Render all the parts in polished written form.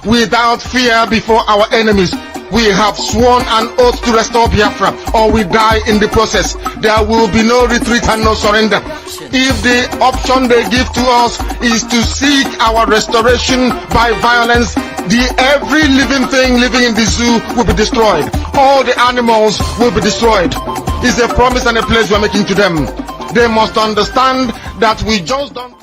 without fear before our enemies. We have sworn an oath to restore Biafra, or we die in the process. There will be no retreat and no surrender. If the option they give to us is to seek our restoration by violence, every living thing living in the zoo will be destroyed. All the animals will be destroyed. It's a promise and a pledge we're making to them. They must understand that we just don't...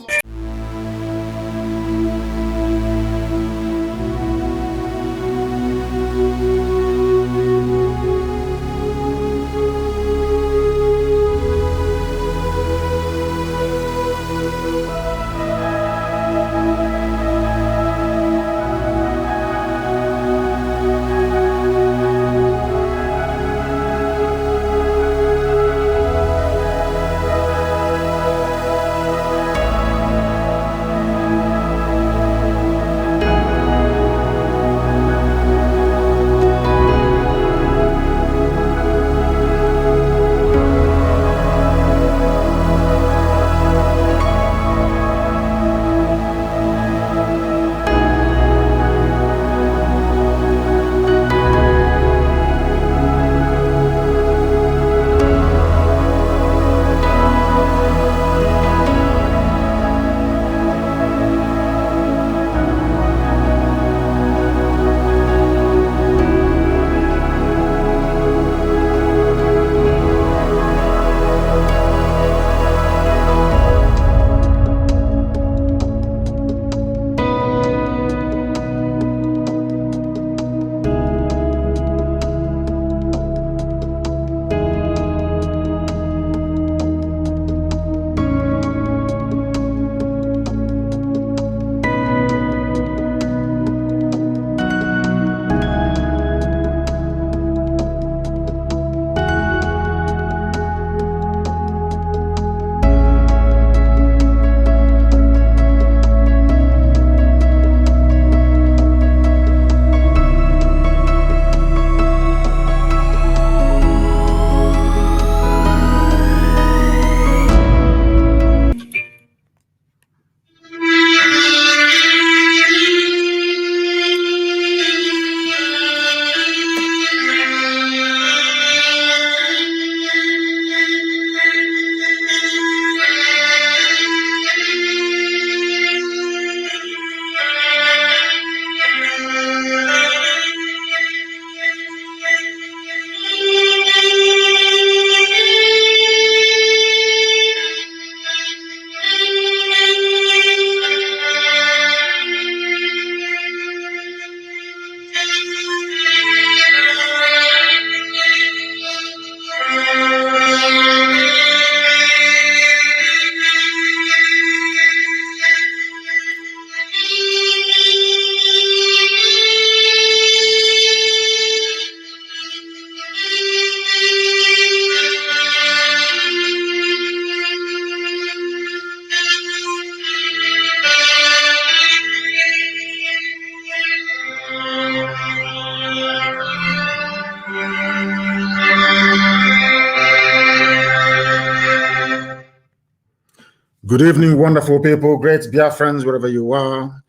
Good evening, wonderful people, great Biafrans, wherever you are.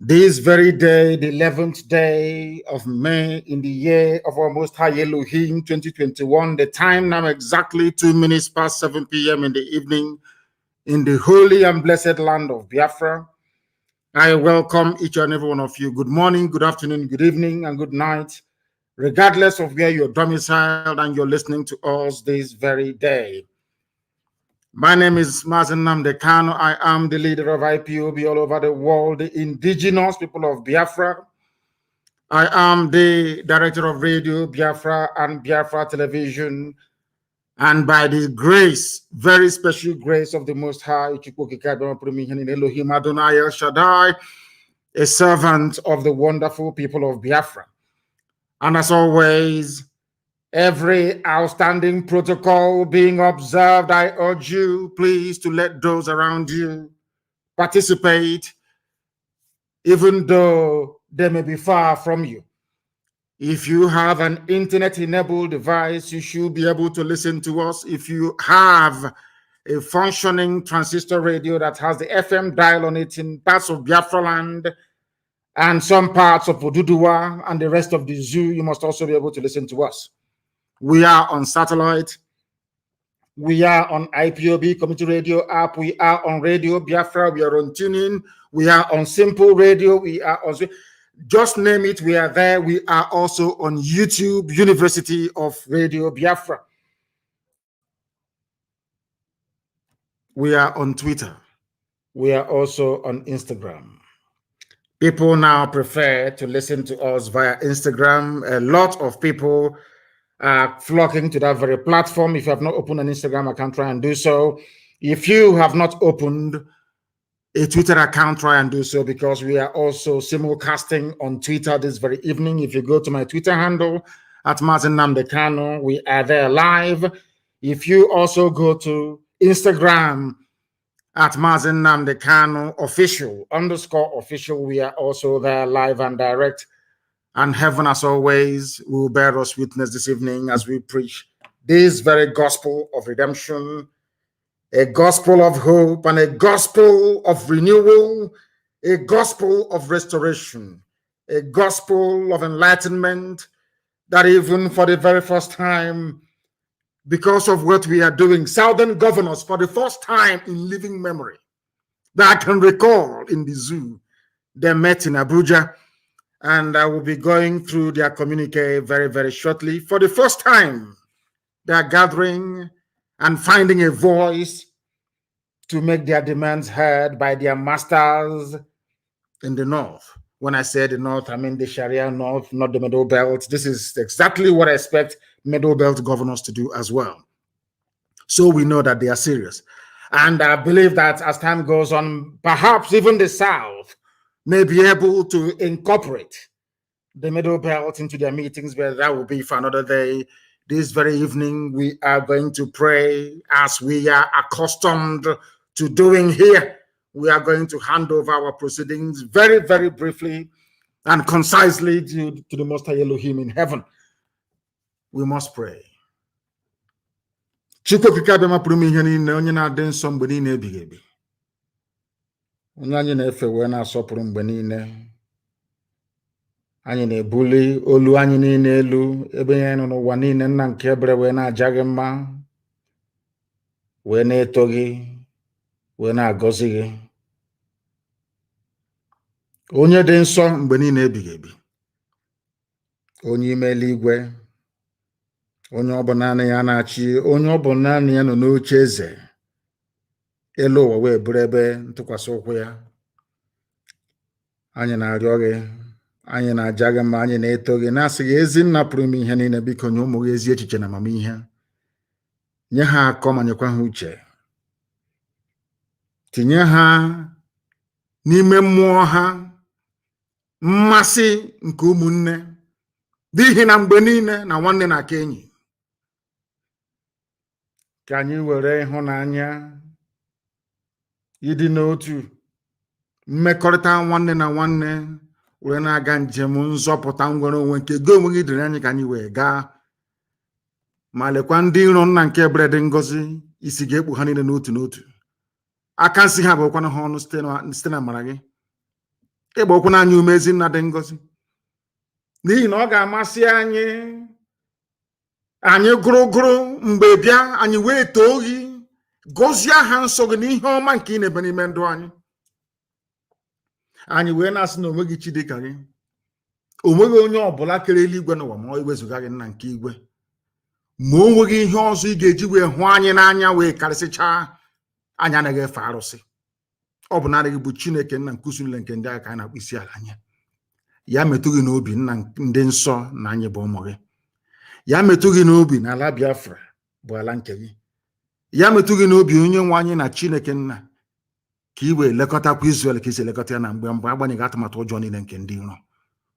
This very day, the 11th day of May in the year of our Most High Elohim 2021, the time now exactly 2 minutes past 7 p.m. in the evening in the holy and blessed land of Biafra. I welcome each and every one of you. Good morning, good afternoon, good evening, and good night, regardless of where you're domiciled and you're listening to us this very day. My name is Mazi Nnamdi Kanu. I am the leader of IPOB all over the world, the indigenous people of Biafra. I am the director of Radio Biafra and Biafra Television. And by the grace, very special grace of the Most High, Elohim Adonai El Shaddai, a servant of the wonderful people of Biafra. And as always, every outstanding protocol being observed, I urge you, please, to let those around you participate, even though they may be far from you. If you have an internet-enabled device, you should be able to listen to us. If you have a functioning transistor radio that has the FM dial on it in parts of Biafra land, and some parts of Oduduwa and the rest of the zoo, you must also be able to listen to us. We are on satellite. We are on IPOB Community Radio app. We are on Radio Biafra. We are on TuneIn. We are on Simple Radio. We are on, just name it, we are there. We are also on YouTube, University of Radio Biafra. We are on Twitter. We are also on Instagram. People now prefer to listen to us via Instagram. A lot of people are flocking to that very platform. If you have not opened an Instagram account, try and do so. If you have not opened a Twitter account, try and do so, because we are also simulcasting on Twitter this very evening. If you go to my Twitter handle at Mazi Nnamdi Kanu, we are there live. If you also go to Instagram at Mazi Nnamdi Kanu _official, we are also there live and direct. And heaven, as always, will bear us witness this evening as we preach this very gospel of redemption, a gospel of hope, and a gospel of renewal, a gospel of restoration, a gospel of enlightenment, that even for the very first time, because of what we are doing, Southern governors, for the first time in living memory that I can recall in the zoo, they met in Abuja, and I will be going through their communique very, very shortly. For the first time, they are gathering and finding a voice to make their demands heard by their masters in the North. When I say the North, I mean the Sharia North, not the Middle Belt. This is exactly what I expect Middle Belt governors to do as well. So we know that they are serious. And I believe that as time goes on, perhaps even the South may be able to incorporate the Middle Belt into their meetings, but that will be for another day. This very evening, we are going to pray as we are accustomed to doing here. We are going to hand over our proceedings very, very briefly and concisely to the Most High Elohim in heaven. We must pray. Chukwu okike abịa mapụrụ m ihe niile, onye na-adị nsọ mgbe niile ebighị ebi, onye anyị na-efe wee na-asọpụrụ mgbe niile. Anyị na-ebuli olu anyị niile elu ebe anyị nọ n'ụwa niile, nna nke ebere, wee na-aja gị mma, wee na-eto gị, wee na-agọzi gị, onye dị nsọ mgbe niile ebighị ebi, onye ime eluigwe, onye ọ bụ naanị ya na-achị, onye ọ bụ naanị ya nọ n'oche eze, elu ụwa wee bụrụ ebe ntụkwasị ụkwụ ya. Anyị na-arịọ gị, anyị na-aja gị mma, anyị na-eto gị, na-asị gị, ezi nna pụrụ ime ihe niile, biko nye ụmụ gị ezi echiche na amamihe, nye ha akọ ma nyekwa ha uche, tinye ha n'ime mmụọ ha mmasị nke ụmụnne, n'ihi na mgbe niile na nwanne na-aka enyi. Ka anyị were ịhụnanya, ịdị n'otu, mmekọrịta nwanne na nwanne were na-aga njem nzọpụta nwere onwe nke gị onwe gị dịrị anyị, ka anyị wee gaa. Ma lekwa ndị iro nna nke ebere dị ngọzi, isi ga-ekpu ha niile n'otu n'otu. Aka nsị ha bụkwana ha ọnụ site na amara gị. Ịgba okwu na anyị ume, ezi nna dị ngọzi, n'ihi na ọ ga-amasị anyị gụrụgụrụ mgbe bịa anyị wee too gị, gọzie aha nsọ gị n'ihe ọma nke ị na-ebe n'ime ndụ anyị. Anyị wee na-asị na onweghị chi dịka gị, onweghị onye ọbụla kere eluigwe n'ụwa ma ọ iwezuga gị, nna nke igwe. Ma o nweghị ihe ọzọ ị ga-eji wee hụ anyị n'anya, wee karịsịchaa anyị anaghị efe arụsị. Ọ bụ naanị gị bụ Chineke, nna nke usu niile nke ndị agha, ka anyị na-akpụ isi ala anya. Ya metụ gị n'obi, nna ndị nsọ, na anyị bụ ụmụ gị. Ya metụ gị n'obi na ala Biafra bụ ala nke gị. Ya metụ gị n'obi, onye nwe anyị na Chineke nna, ka i wee lekọtakwa Izrel ka isi elekọta ya na mgbe agbanyeghị atụmatụ ụjọ niile nke ndị iro.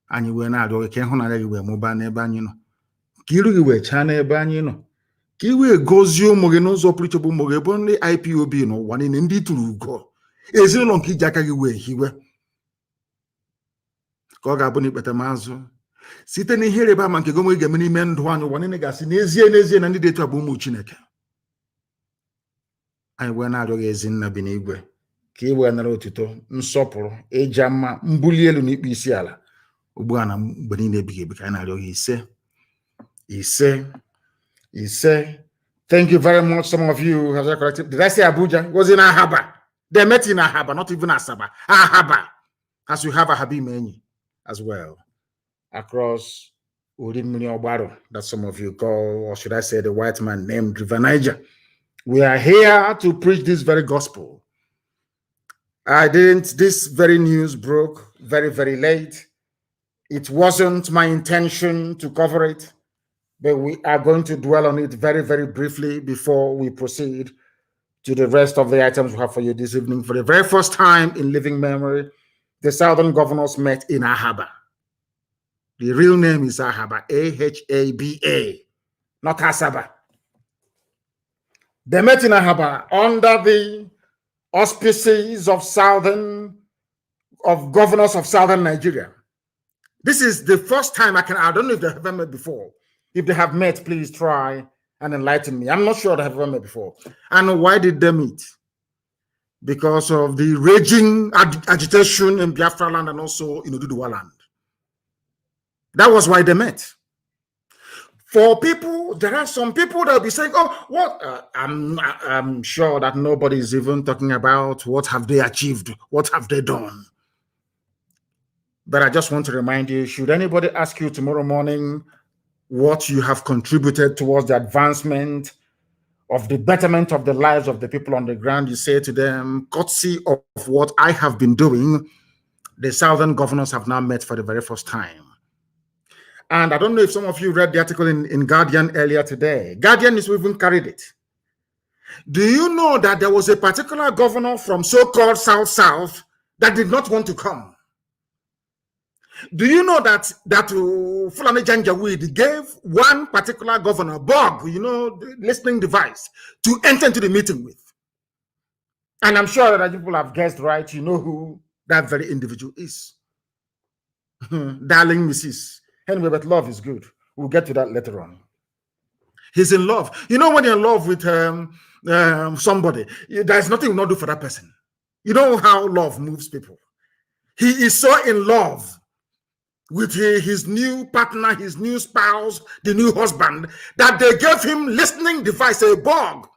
Anyị wee na-arịọ gị ka ịhụnanya gị wee mụbaa n'ebe anyị nọ, ka iru gị wee chaa n'ebe anyị nọ, ka i wee gọzie ụmụ gị n'ụzọ pụrụ iche, bụ ụmụ gị bụ ndị IPOB n'ụwa niile, ndị tụrụ ugo, ezinụlọ nke iji aka gị wee hiwe, ka ọ ga-abụ na ikpeta m azụ site na ihe ịrịba ama nke gị onwe gị ga-eme n'ime ndụ anyị. Ụwa niile ga-asị n'ezie n'ezie na ndị dị etu a bụ ụmụ Chineke. Anyị wee na-arịọ gị, ezi nna bi n'igwe, ka e wee nara otuto, nsọpụrụ, ịja mma, mbuli elu na ikpe isi ala ugbu a na mgbe niile ebighị ebi ka anyị na-arịọ gị ise. Thank you very much. Some of you have corrected. Did I say Abuja? It was in Ahaba. They met in Ahaba, not even Asaba. Ahaba. As we have Ahabi Meni as well. Across Udimini Obaro, that some of you call, or should I say, the white man named River Niger. We are here to preach this very gospel. This very news broke very, very late. It wasn't my intention to cover it, but we are going to dwell on it very, very briefly before we proceed to the rest of the items we have for you this evening. For the very first time in living memory, the Southern governors met in Ahaba. The real name is Ahaba, A-H-A-B-A, not Asaba. They met in Ahaba under the auspices of governors of Southern Nigeria. This is the first time I don't know if they have ever met before. If they have met, please try and enlighten me. I'm not sure they have ever met before. And why did they meet? Because of the raging agitation in Biafra land and also in Oduduwa land. That was why they met. For people, there are some people that will be saying, oh, what? I'm sure that nobody is even talking about what have they achieved, what have they done. But I just want to remind you, should anybody ask you tomorrow morning what you have contributed towards the advancement of the betterment of the lives of the people on the ground, you say to them, courtesy of what I have been doing, the Southern governors have now met for the very first time. And I don't know if some of you read the article in Guardian earlier today. Guardian is even carried it. Do you know that there was a particular governor from so-called South that did not want to come? Do you know that Fulani Janjaweed gave one particular governor, Bob, the listening device, to enter into the meeting with? And I'm sure that people have guessed right. You know who that very individual is. Darling Mrs. Anyway, but love is good. We'll get to that later on. He's in love. You know, when you're in love with somebody, there's nothing you not do for that person. You know how love moves people. He is so in love with his new partner, his new spouse, the new husband, that they gave him listening device, a bug.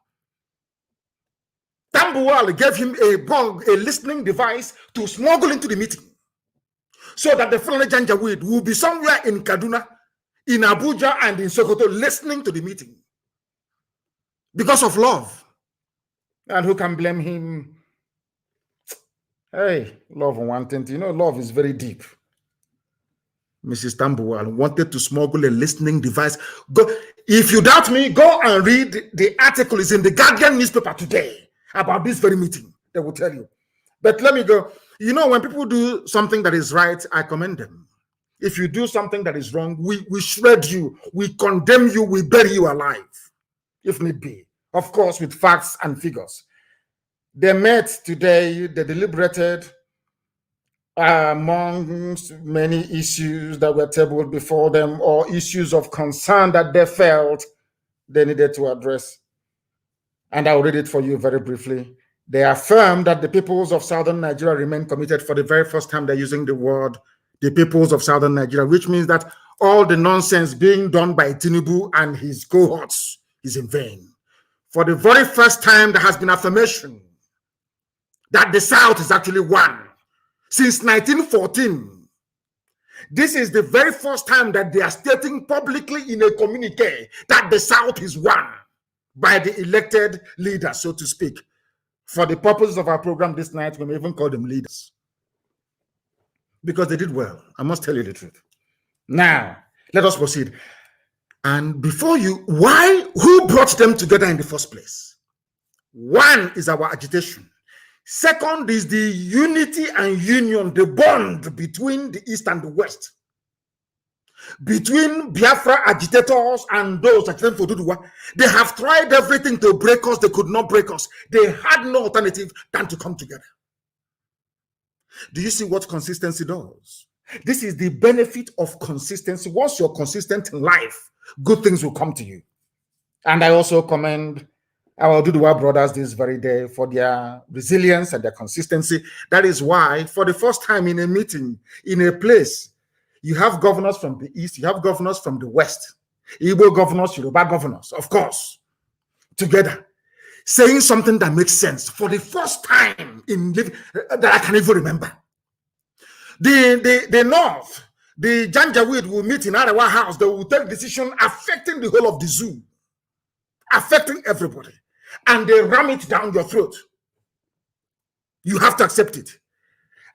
Tambuwal gave him a bug, a listening device to smuggle into the meeting, so that the Fulani Janjaweed will be somewhere in Kaduna, in Abuja, and in Sokoto listening to the meeting because of love. And who can blame him? Hey, love and wanting. Love is very deep. Mrs. Tambuwal wanted to smuggle a listening device. Go, if you doubt me, go and read the article. It's in the Guardian newspaper today about this very meeting. They will tell you. But let me go. When people do something that is right, I commend them. If you do something that is wrong, we shred you, we condemn you, we bury you alive, if need be. Of course, with facts and figures. They met today, they deliberated amongst many issues that were tabled before them, or issues of concern that they felt they needed to address. And I'll read it for you very briefly. They affirm that the peoples of Southern Nigeria remain committed. For the very first time, they're using the word, the peoples of Southern Nigeria, which means that all the nonsense being done by Tinubu and his cohorts is in vain. For the very first time, there has been affirmation that the South is actually one. Since 1914, this is the very first time that they are stating publicly in a communique that the South is one by the elected leaders, so to speak. For the purposes of our program this night, we may even call them leaders. Because they did well. I must tell you the truth. Now, let us proceed. And before who brought them together in the first place? One is our agitation. Second is the unity and union, the bond between the East and the West. Between Biafra agitators and those agitating for Duduwa. They have tried everything to break us. They could not break us. They had no alternative than to come together. Do you see what consistency does? This is the benefit of consistency. Once you're consistent in life, good things will come to you. And I also commend our Duduwa brothers this very day for their resilience and their consistency. That is why, for the first time in a meeting, in a place, you have governors from the east, you have governors from the west, Igbo governors, Yoruba governors, of course, together, saying something that makes sense for the first time that I can even remember. The North, the Janjaweed will meet in Arawa House. They will take decision affecting the whole of the zoo, affecting everybody, and they ram it down your throat. You have to accept it.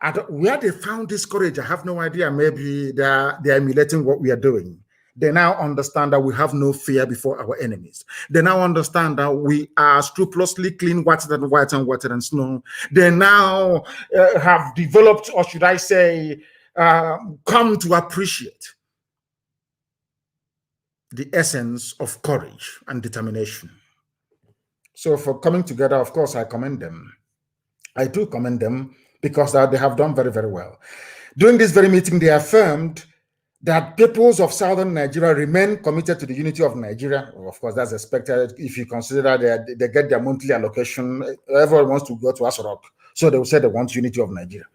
And where they found this courage, I have no idea. Maybe they are emulating what we are doing. They now understand that we have no fear before our enemies. They now understand that we are scrupulously clean, whiter than white and whiter than snow. They now have developed, or should I say, come to appreciate the essence of courage and determination. So for coming together, of course, I commend them. I do commend them because they have done very, very well. During this very meeting, they affirmed that peoples of southern Nigeria remain committed to the unity of Nigeria. Well, of course, that's expected if you consider they get their monthly allocation. Everyone wants to go to Asorok, so they will say they want unity of Nigeria.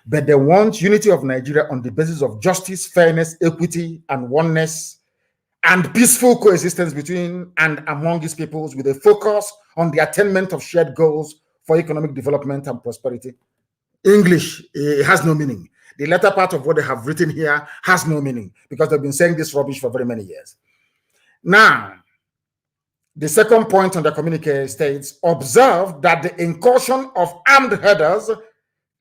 But they want unity of Nigeria on the basis of justice, fairness, equity, and oneness, and peaceful coexistence between and among these peoples, with a focus on the attainment of shared goals for economic development and prosperity. English, it has no meaning. The latter part of what they have written here has no meaning because they've been saying this rubbish for very many years. Now, the second point on the communique states, observe that the incursion of armed herders,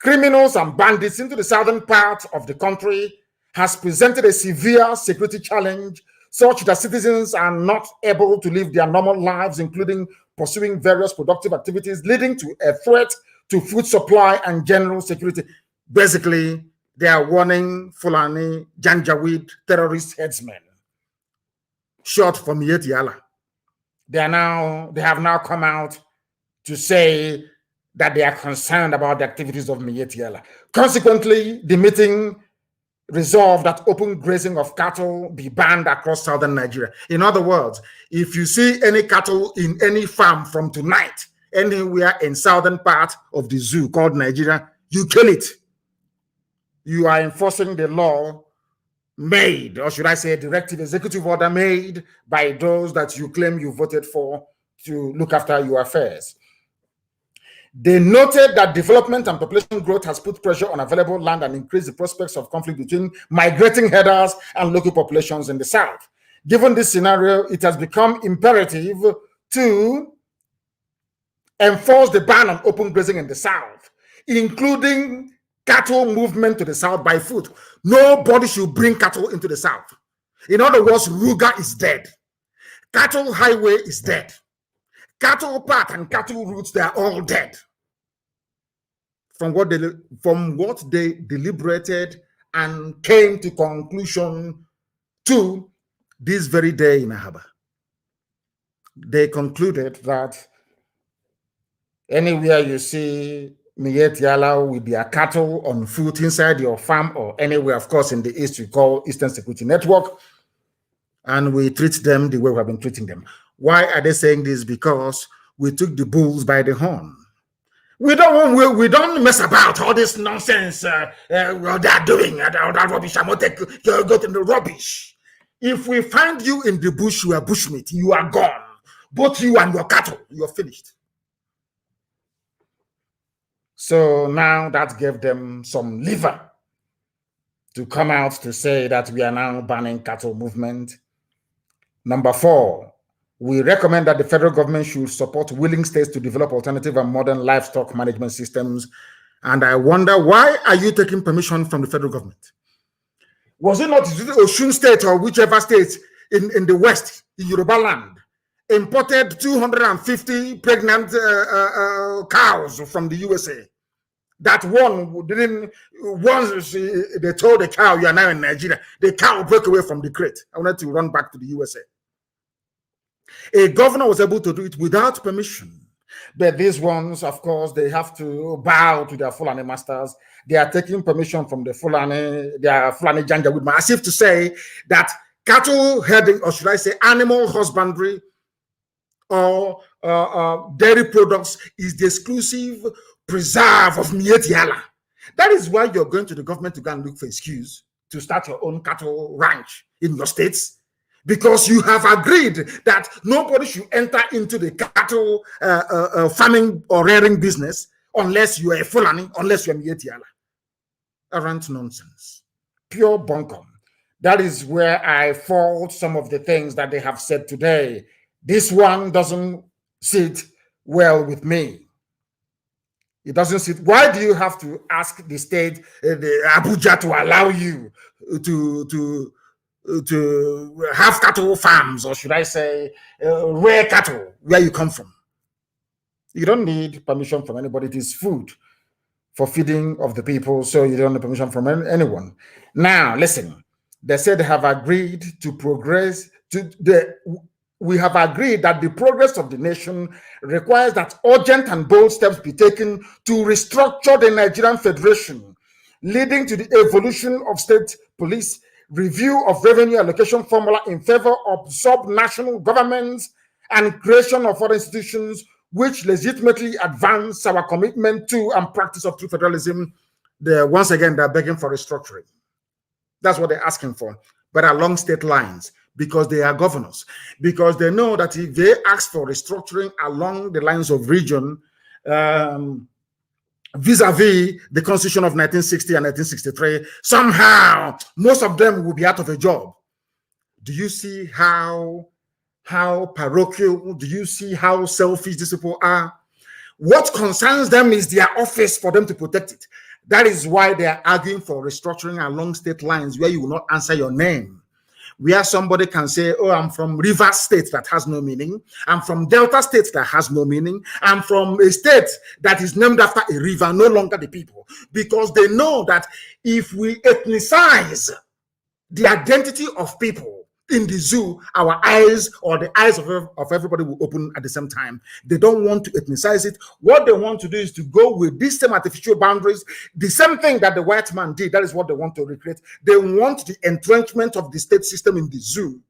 criminals, and bandits into the southern part of the country has presented a severe security challenge such that citizens are not able to live their normal lives, including pursuing various productive activities, leading to a threat to food supply and general security. Basically, they are warning Fulani, Janjaweed, terrorist headsmen, short for Miet Yala. They have now come out to say that they are concerned about the activities of Miet Yala. Consequently, the meeting resolved that open grazing of cattle be banned across southern Nigeria. In other words, if you see any cattle in any farm from tonight, anywhere in southern part of the zoo called Nigeria, you kill it. You are enforcing the law made, or should I say directive executive order made by those that you claim you voted for to look after your affairs. They noted that development and population growth has put pressure on available land and increased the prospects of conflict between migrating herders and local populations in the south. Given this scenario, it has become imperative to enforce the ban on open grazing in the south, including cattle movement to the south by foot. Nobody should bring cattle into the south. In other words, Ruga is dead. Cattle highway is dead. Cattle path and cattle routes, they are all dead. From what they deliberated and came to conclusion to this very day in Ahaba. They concluded that anywhere you see Miet Yala with their cattle on foot inside your farm or anywhere, of course, in the East, we call Eastern Security Network, and we treat them the way we have been treating them. Why are they saying this? Because we took the bulls by the horn. We don't mess about all this nonsense what they're doing, all that rubbish. I'm going to go to the rubbish. If we find you in the bush, you are bushmeat, you are gone. Both you and your cattle, you're finished. So now that gave them some lever to come out to say that we are now banning cattle movement. Number 4, we recommend that the federal government should support willing states to develop alternative and modern livestock management systems. And I wonder, why are you taking permission from the federal government? Was it not Osun State or whichever state in the West, in Yoruba land, imported 250 pregnant cows from the USA? That one didn't, once they told the cow, you are now in Nigeria, the cow broke away from the crate. I wanted to run back to the USA. A governor was able to do it without permission. But these ones, of course, they have to bow to their Fulani masters. They are taking permission from the Fulani, their Fulani Janjaweed, as if to say that cattle herding, or should I say animal husbandry, or dairy products is the exclusive preserve of Mietiala. That is why you're going to the government to go and look for excuse to start your own cattle ranch in your states, because you have agreed that nobody should enter into the cattle farming or rearing business unless you are a Fulani, unless you are Mietiala. Arrant nonsense. Pure bunkum. That is where I fault some of the things that they have said today. This one doesn't sit well with me. It doesn't sit. Why do you have to ask the state, the Abuja, to allow you to have cattle farms, or should I say, rare cattle, where you come from? You don't need permission from anybody. It is food for feeding of the people, so you don't need permission from anyone. Now, listen. They said they have agreed to progress we have agreed that the progress of the nation requires that urgent and bold steps be taken to restructure the Nigerian Federation, leading to the evolution of state police, review of revenue allocation formula in favor of sub-national governments, and creation of other institutions which legitimately advance our commitment to and practice of true federalism. Once again, they're begging for restructuring. That's what they're asking for, but along state lines, because they are governors, because they know that if they ask for restructuring along the lines of region, vis-a-vis the Constitution of 1960 and 1963, somehow most of them will be out of a job. Do you see how parochial? Do you see how selfish these people are? What concerns them is their office for them to protect it. That is why they are arguing for restructuring along state lines where you will not answer your name. Where somebody can say, oh, I'm from Rivers State, that has no meaning. I'm from Delta State, that has no meaning. I'm from a state that is named after a river, no longer the people. Because they know that if we ethnicize the identity of people in the zoo, our eyes, or the eyes of everybody, will open at the same time. They don't want to ethnicize it. What they want to do is to go with these same artificial boundaries, the same thing that the white man did. That is what they want to recreate. They want the entrenchment of the state system in the zoo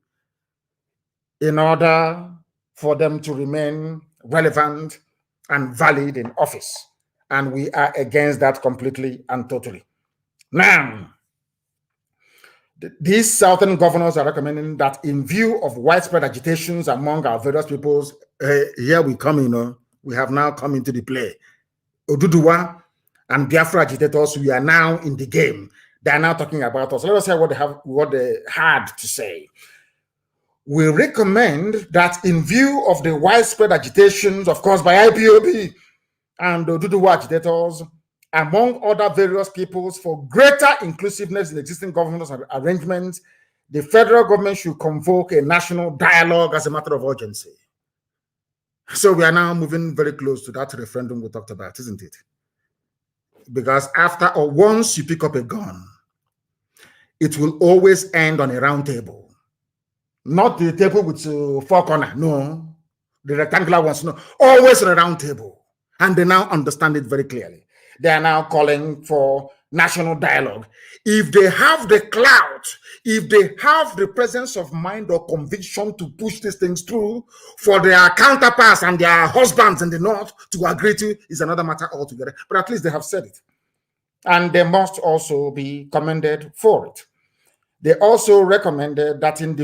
in order for them to remain relevant and valid in office. And we are against that completely and totally. Now, these southern governors are recommending that in view of widespread agitations among our various peoples, here we come, we have now come into the play. Oduduwa and Biafra agitators, we are now in the game. They are now talking about us. Let us hear what they had to say. We recommend that in view of the widespread agitations, of course, by IPOB and Oduduwa agitators, among other various peoples, for greater inclusiveness in existing governance arrangements, the federal government should convoke a national dialogue as a matter of urgency. So we are now moving very close to that referendum we talked about, isn't it? Because after or once you pick up a gun, it will always end on a round table. Not the table with four corners, no. The rectangular ones, no. Always on a round table. And they now understand it very clearly. They are now calling for national dialogue. If they have the clout, if they have the presence of mind or conviction to push these things through, for their counterparts and their husbands in the north to agree to, is another matter altogether. But at least they have said it. And they must also be commended for it. They also recommended that in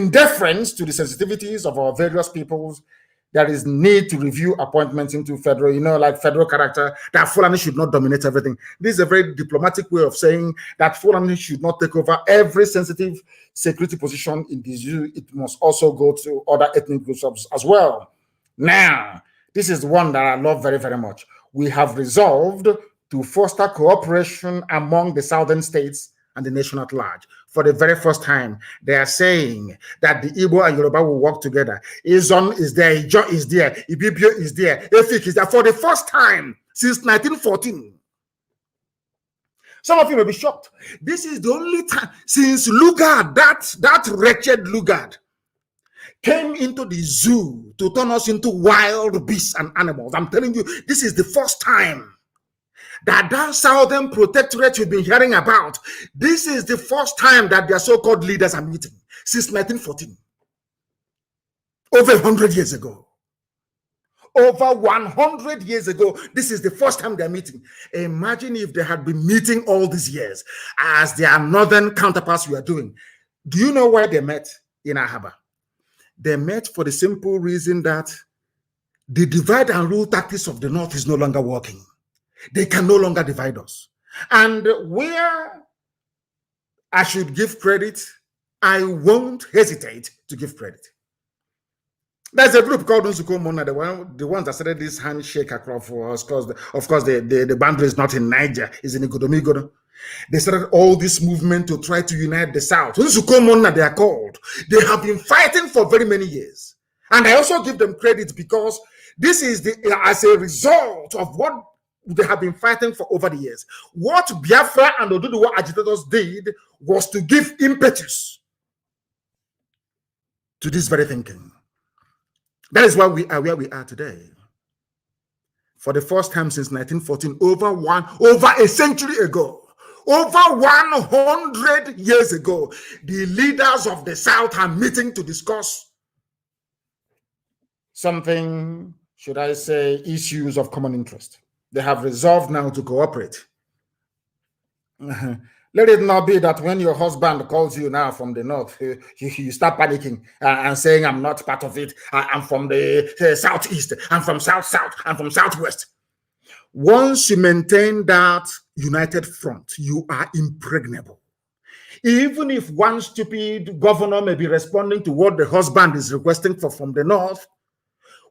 deference to the sensitivities of our various peoples, there is need to review appointments into federal, like federal character, that Fulani should not dominate everything. This is a very diplomatic way of saying that Fulani should not take over every sensitive security position in the zoo. It must also go to other ethnic groups as well. Now, this is one that I love very, very much. We have resolved to foster cooperation among the southern states and the nation at large. For the very first time, they are saying that the Igbo and Yoruba will work together. Izon is there, Ijo is there, Ibibio is there, Efik is there. For the first time since 1914. Some of you may be shocked. This is the only time since Lugard, that wretched Lugard, came into the zoo to turn us into wild beasts and animals. I'm telling you, this is the first time that southern protectorate you've been hearing about, this is the first time that their so-called leaders are meeting since 1914, over 100 years ago. over 100 years ago. This is the first time they're meeting. Imagine if they had been meeting all these years as their northern counterparts were doing. Do you know why they met in Ahaba? They met for the simple reason that the divide and rule tactics of the North is no longer working. They can no longer divide us. And where I should give credit, I won't hesitate to give credit. There's a group called Nsuko Mona, the ones that started this handshake across for us, because of course the boundary is not in Niger, it's in Igodomigodo. They started all this movement to try to unite the South. Nsuko Mona, they are called. They have been fighting for very many years. And I also give them credit because this is as a result of what they have been fighting for over the years. What Biafra and Oduduwa agitators did was to give impetus to this very thinking. That is why we are where we are today. For the first time since 1914, over a century ago, over 100 years ago, the leaders of the South are meeting to discuss something, should I say, issues of common interest. They have resolved now to cooperate. Let it not be that when your husband calls you now from the North, you start panicking and saying, I'm not part of it. I'm from the Southeast. I'm from South. I'm from Southwest. Once you maintain that united front, you are impregnable. Even if one stupid governor may be responding to what the husband is requesting from the North,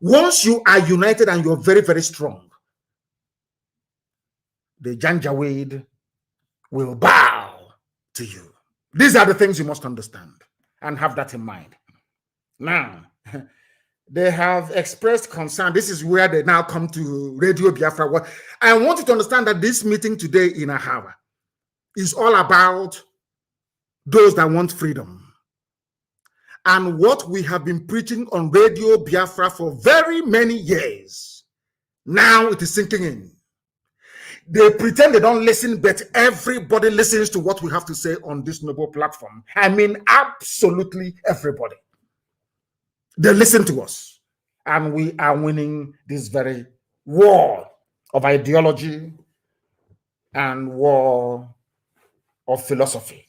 once you are united and you're very, very strong, the Janjaweed will bow to you. These are the things you must understand and have that in mind. Now, they have expressed concern. This is where they now come to Radio Biafra. I want you to understand that this meeting today in Ahava is all about those that want freedom. And what we have been preaching on Radio Biafra for very many years, now it is sinking in. They pretend they don't listen, but everybody listens to what we have to say on this noble platform. I mean, absolutely everybody. They listen to us. And we are winning this very war of ideology and war of philosophy.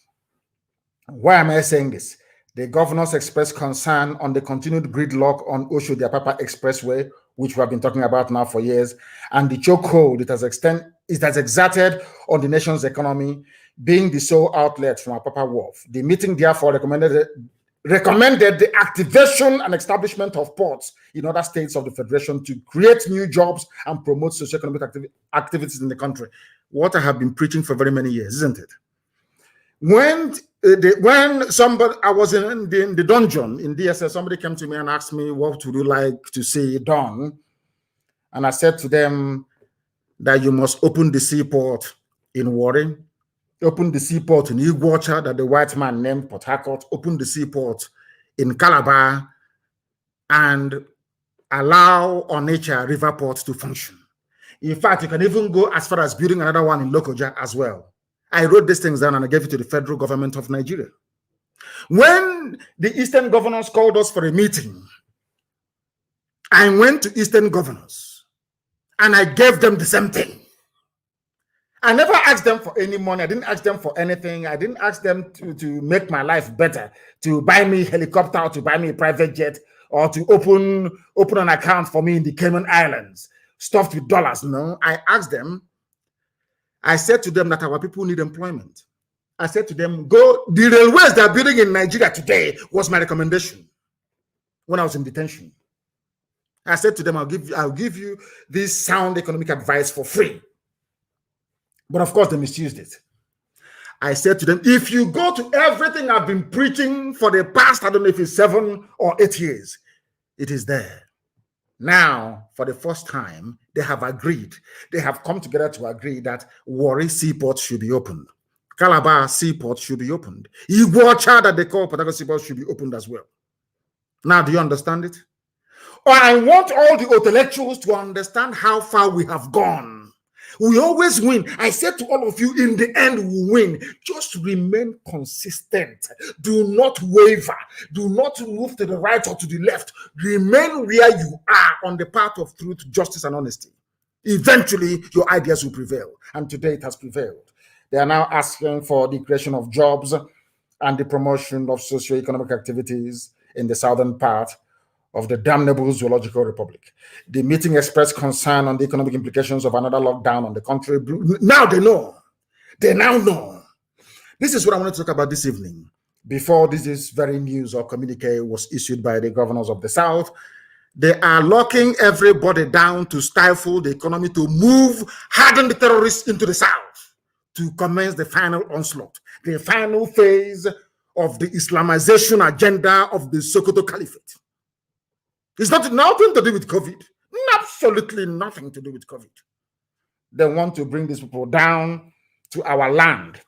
Why am I saying this? The governors expressed concern on the continued gridlock on Oshodi-Apapa Expressway, which we have been talking about now for years, and the chokehold it has exerted on the nation's economy, being the sole outlet from Apapa Wharf. The meeting therefore recommended the activation and establishment of ports in other states of the Federation to create new jobs and promote socioeconomic activities in the country. What I have been preaching for very many years, isn't it? When I was in the dungeon in DSS, somebody came to me and asked me, what would you like to see done? And I said to them that you must open the seaport in Warri, open the seaport in Iguacha that the white man named Port Harcourt, open the seaport in Calabar, and allow Onitsha River Port to function. In fact, you can even go as far as building another one in Lokoja as well. I wrote these things down and I gave it to the federal government of Nigeria. When the Eastern governors called us for a meeting, I went to Eastern governors and I gave them the same thing. I never asked them for any money. I didn't ask them for anything. I didn't ask them to make my life better, to buy me a helicopter, or to buy me a private jet, or to open an account for me in the Cayman Islands, stuffed with dollars. No, I asked them. I said to them that our people need employment. I said to them, the railways they're building in Nigeria today was my recommendation when I was in detention. I said to them, I'll give you this sound economic advice for free. But of course, they misused it. I said to them, if you go to everything I've been preaching for the past, I don't know if it's 7 or 8 years, it is there. Now, for the first time, they have agreed. They have come together to agree that Warri Seaport should be opened. Calabar Seaport should be opened. Iguacha, that they call Port Harcourt Seaport, should be opened as well. Now, do you understand it? Or I want all the intellectuals to understand how far we have gone. We always win. I said to all of you, in the end, we win. Just remain consistent. Do not waver. Do not move to the right or to the left. Remain where you are on the path of truth, justice, and honesty. Eventually, your ideas will prevail. And today it has prevailed. They are now asking for the creation of jobs and the promotion of socio-economic activities in the southern part of the damnable Zoological Republic. The meeting expressed concern on the economic implications of another lockdown on the country. Now they know. They now know. This is what I wanted to talk about this evening. Before this very news or communique was issued by the governors of the South, they are locking everybody down to stifle the economy, to harden the terrorists into the South, to commence the final onslaught, the final phase of the Islamization agenda of the Sokoto Caliphate. It's nothing to do with COVID. Absolutely nothing to do with COVID. They want to bring these people down to our land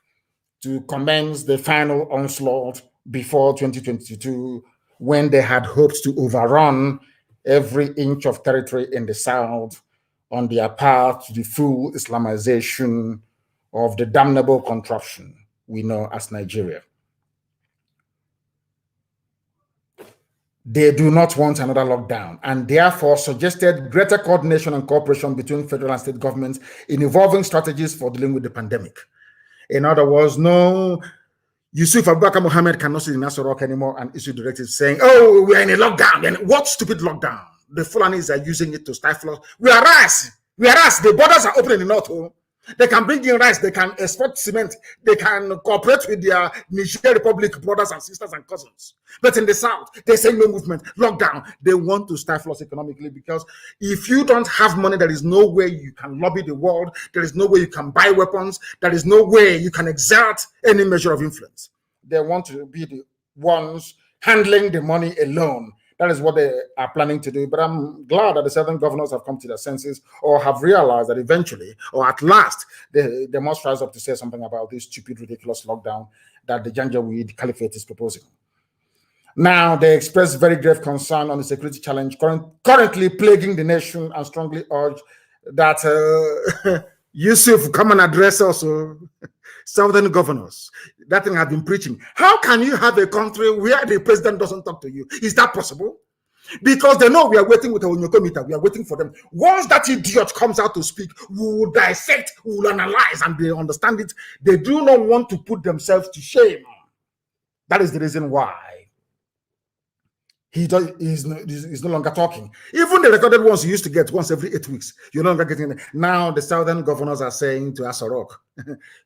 to commence the final onslaught before 2022, when they had hoped to overrun every inch of territory in the South on their path to the full Islamization of the damnable contraption we know as Nigeria. They do not want another lockdown, and therefore suggested greater coordination and cooperation between federal and state governments in evolving strategies for dealing with the pandemic. In other words, no, Yusuf Abubakar Mohammed cannot sit in Aso Rock anymore and issue directives saying, oh, we are in a lockdown. And what stupid lockdown? The Fulanis are using it to stifle us. Whereas the borders are open in the north. They can bring in rice, they can export cement, they can cooperate with their Niger Republic brothers and sisters and cousins. But in the South, they say no movement, lockdown. They want to stifle us economically, because if you don't have money, there is no way you can lobby the world, there is no way you can buy weapons, there is no way you can exert any measure of influence. They want to be the ones handling the money alone. That is what they are planning to do. But I'm glad that the southern governors have come to their senses, or have realized that eventually, or at last, they must rise up to say something about this stupid, ridiculous lockdown that the Janjaweed Caliphate is proposing. Now, they express very grave concern on the security challenge currently plaguing the nation, and strongly urge that Yusuf come and address also southern governors. That thing I've been preaching. How can you have a country where the president doesn't talk to you? Is that possible? Because they know we are waiting with our Onyokomita. We are waiting for them. Once that idiot comes out to speak, we will dissect, we will analyze, and they understand it. They do not want to put themselves to shame. That is the reason why he's no longer talking. Even the recorded ones you used to get once every 8 weeks, you're no longer getting it. Now the southern governors are saying to Aso Rock,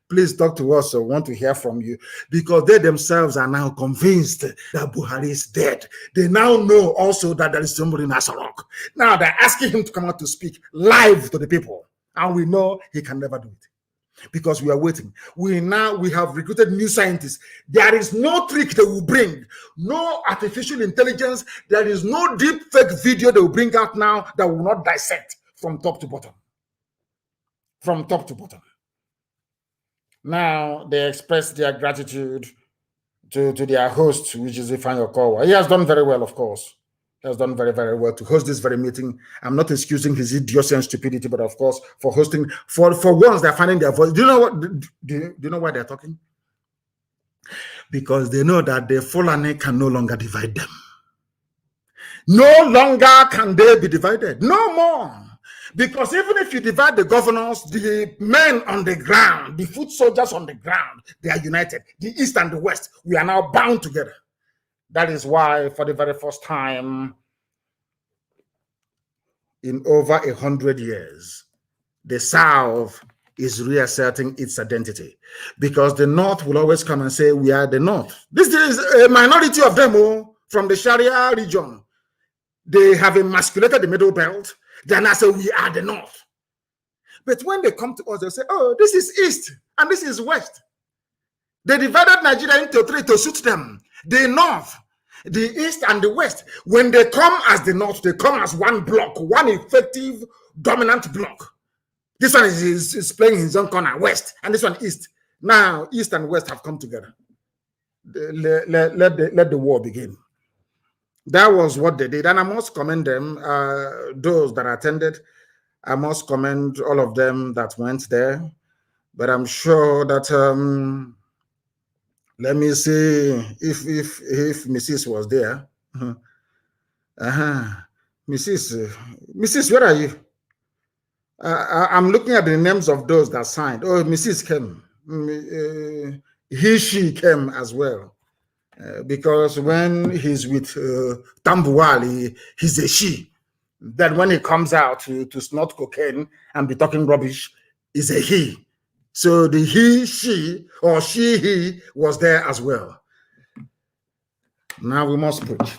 please talk to us, so we want to hear from you, because they themselves are now convinced that Buhari is dead. They now know also that there is somebody in Aso Rock. Now they're asking him to come out to speak live to the people, and we know he can never do it, because we are waiting. We have recruited new scientists. There is no trick they will bring, no artificial intelligence. There is no deep fake video they will bring out now that will not dissect from top to bottom. From top to bottom. Now they express their gratitude to their host, which is Ifeanyi Okowa. He has done very well, of course. He has done very, very well to host this very meeting. I'm not excusing his idiocy and stupidity, but of course, for hosting, for once they're finding their voice. Do you know what? Do you know why they're talking? Because they know that the Fulani can no longer divide them. No longer can they be divided. No more. Because even if you divide the governors, the men on the ground, the foot soldiers on the ground, they are united. The East and the West, we are now bound together. That is why, for the very first time in over 100 years, the South is reasserting its identity. Because the North will always come and say, we are the North. This is a minority of them from the Sharia region. They have emasculated the Middle Belt. They now say, we are the North. But when they come to us, they say, oh, this is East and this is West. They divided Nigeria into three to suit them. The North, the East, and the West. When they come as the North, they come as one block, one effective, dominant block. This one is playing his own corner, West, and this one East. Now, East and West have come together. Let the war begin. That was what they did, and I must commend them, those that attended. I must commend all of them that went there. But I'm sure that let me see if Mrs. was there. Mrs. Where are you? I'm looking at the names of those that signed. Oh, Mrs. came. She came as well. Because when he's with Tambuwal, he's a she. Then when he comes out to snort cocaine and be talking rubbish, is a he. So the he, she, or she, he was there as well. Now we must preach.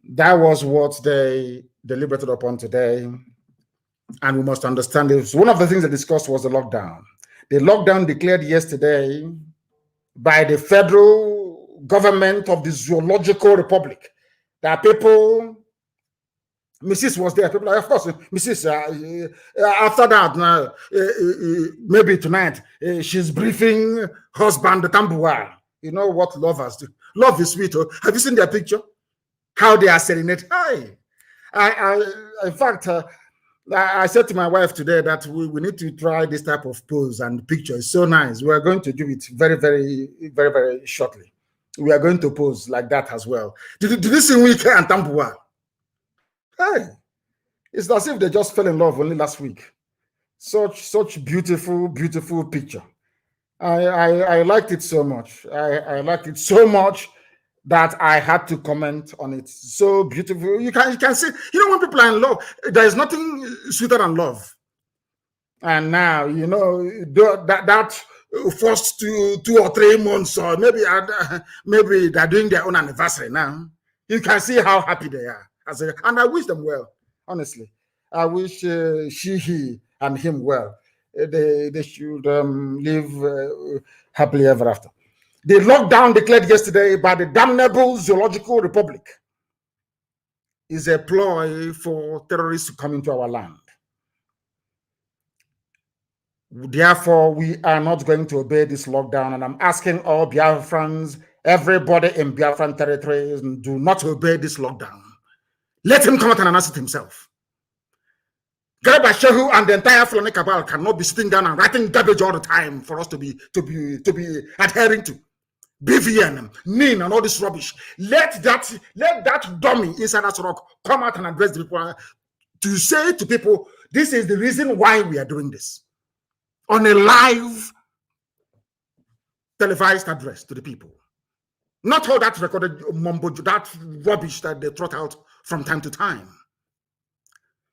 That was what they deliberated upon today. And we must understand this. One of the things they discussed was the lockdown. The lockdown declared yesterday by the federal government of the Zoological Republic. That people, Mrs. was there. People, of course, Mrs. After that, now maybe tonight, she's briefing husband Tambuwal. You know what lovers do. Love is sweet. Oh. Have you seen their picture? How they are serenade. Hi. In fact, I said to my wife today that we need to try this type of pose and picture. It's so nice. We are going to do it very, very, very, very shortly. We are going to pose like that as well. Did you see Wike and Tambuwal? Hey, it's as if they just fell in love only last week. Such beautiful, beautiful picture. I liked it so much. I liked it so much that I had to comment on it. So beautiful. You can see, when people are in love, there is nothing sweeter than love. And now, that first 2 or 3 months, or maybe they're doing their own anniversary now. You can see how happy they are. And I wish them well, honestly. I wish she, he, and him well. They should live happily ever after. The lockdown declared yesterday by the damnable Zoological Republic is a ploy for terrorists to come into our land. Therefore, we are not going to obey this lockdown, and I'm asking all Biafrans, everybody in Biafran territories, do not obey this lockdown. Let him come out and announce it himself. Garba Shehu and the entire Fulani cabal cannot be sitting down and writing garbage all the time for us to be adhering to. BVN, NIN, and all this rubbish. Let that dummy inside that rock come out and address the people to say to people, this is the reason why we are doing this. On a live televised address to the people. Not all that recorded mumbo, that rubbish that they trot out from time to time.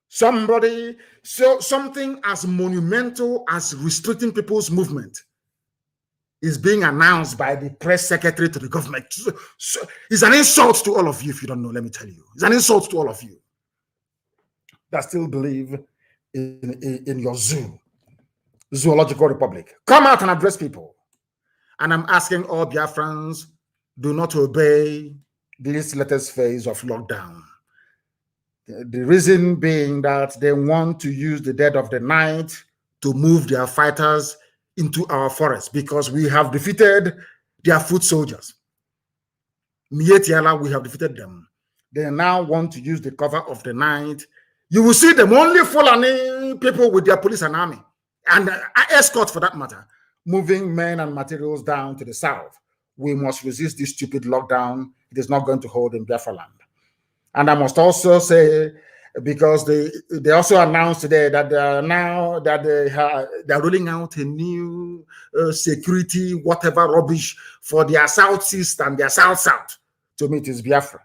Something as monumental as restricting people's movement is being announced by the press secretary to the government. So it's an insult to all of you if you don't know, let me tell you. It's an insult to all of you that still believe in your Zoological Republic. Come out and address people. And I'm asking all Biafrans, do not obey this latest phase of lockdown. The reason being that they want to use the dead of the night to move their fighters into our forests because we have defeated their foot soldiers. Mietiala, we have defeated them. They now want to use the cover of the night. You will see them only Fulani people with their police and army and escort for that matter, moving men and materials down to the south. We must resist this stupid lockdown. It is not going to hold in Biafra land. And I must also say, because they also announced today that now that they're rolling out a new security, whatever rubbish for their southeast and their south to meet is Biafra.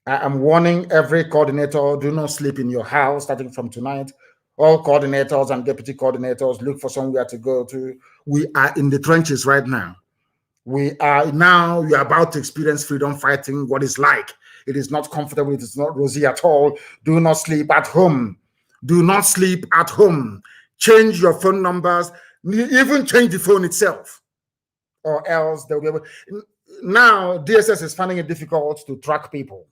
I am warning every coordinator, do not sleep in your house starting from tonight. All coordinators and deputy coordinators, look for somewhere to go to. We are in the trenches right now. We are about to experience freedom fighting, what it's like. It is not comfortable. It is not rosy at all. Do not sleep at home. Do not sleep at home. Change your phone numbers. Even change the phone itself. Or else they'll be able. Now, DSS is finding it difficult to track people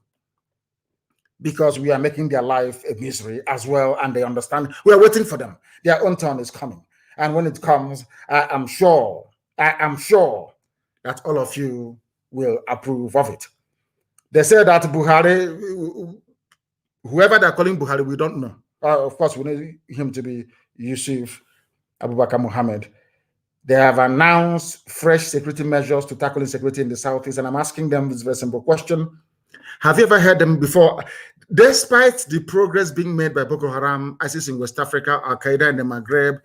because we are making their life a misery as well. And they understand. We are waiting for them. Their own turn is coming. And when it comes, I am sure that all of you will approve of it. They say that Buhari, whoever they're calling Buhari, we don't know. Of course, we know him to be Yusuf Abubakar Mohammed. They have announced fresh security measures to tackle insecurity in the Southeast. And I'm asking them this very simple question. Have you ever heard them before? Despite the progress being made by Boko Haram, ISIS in West Africa, Al-Qaeda in the Maghreb,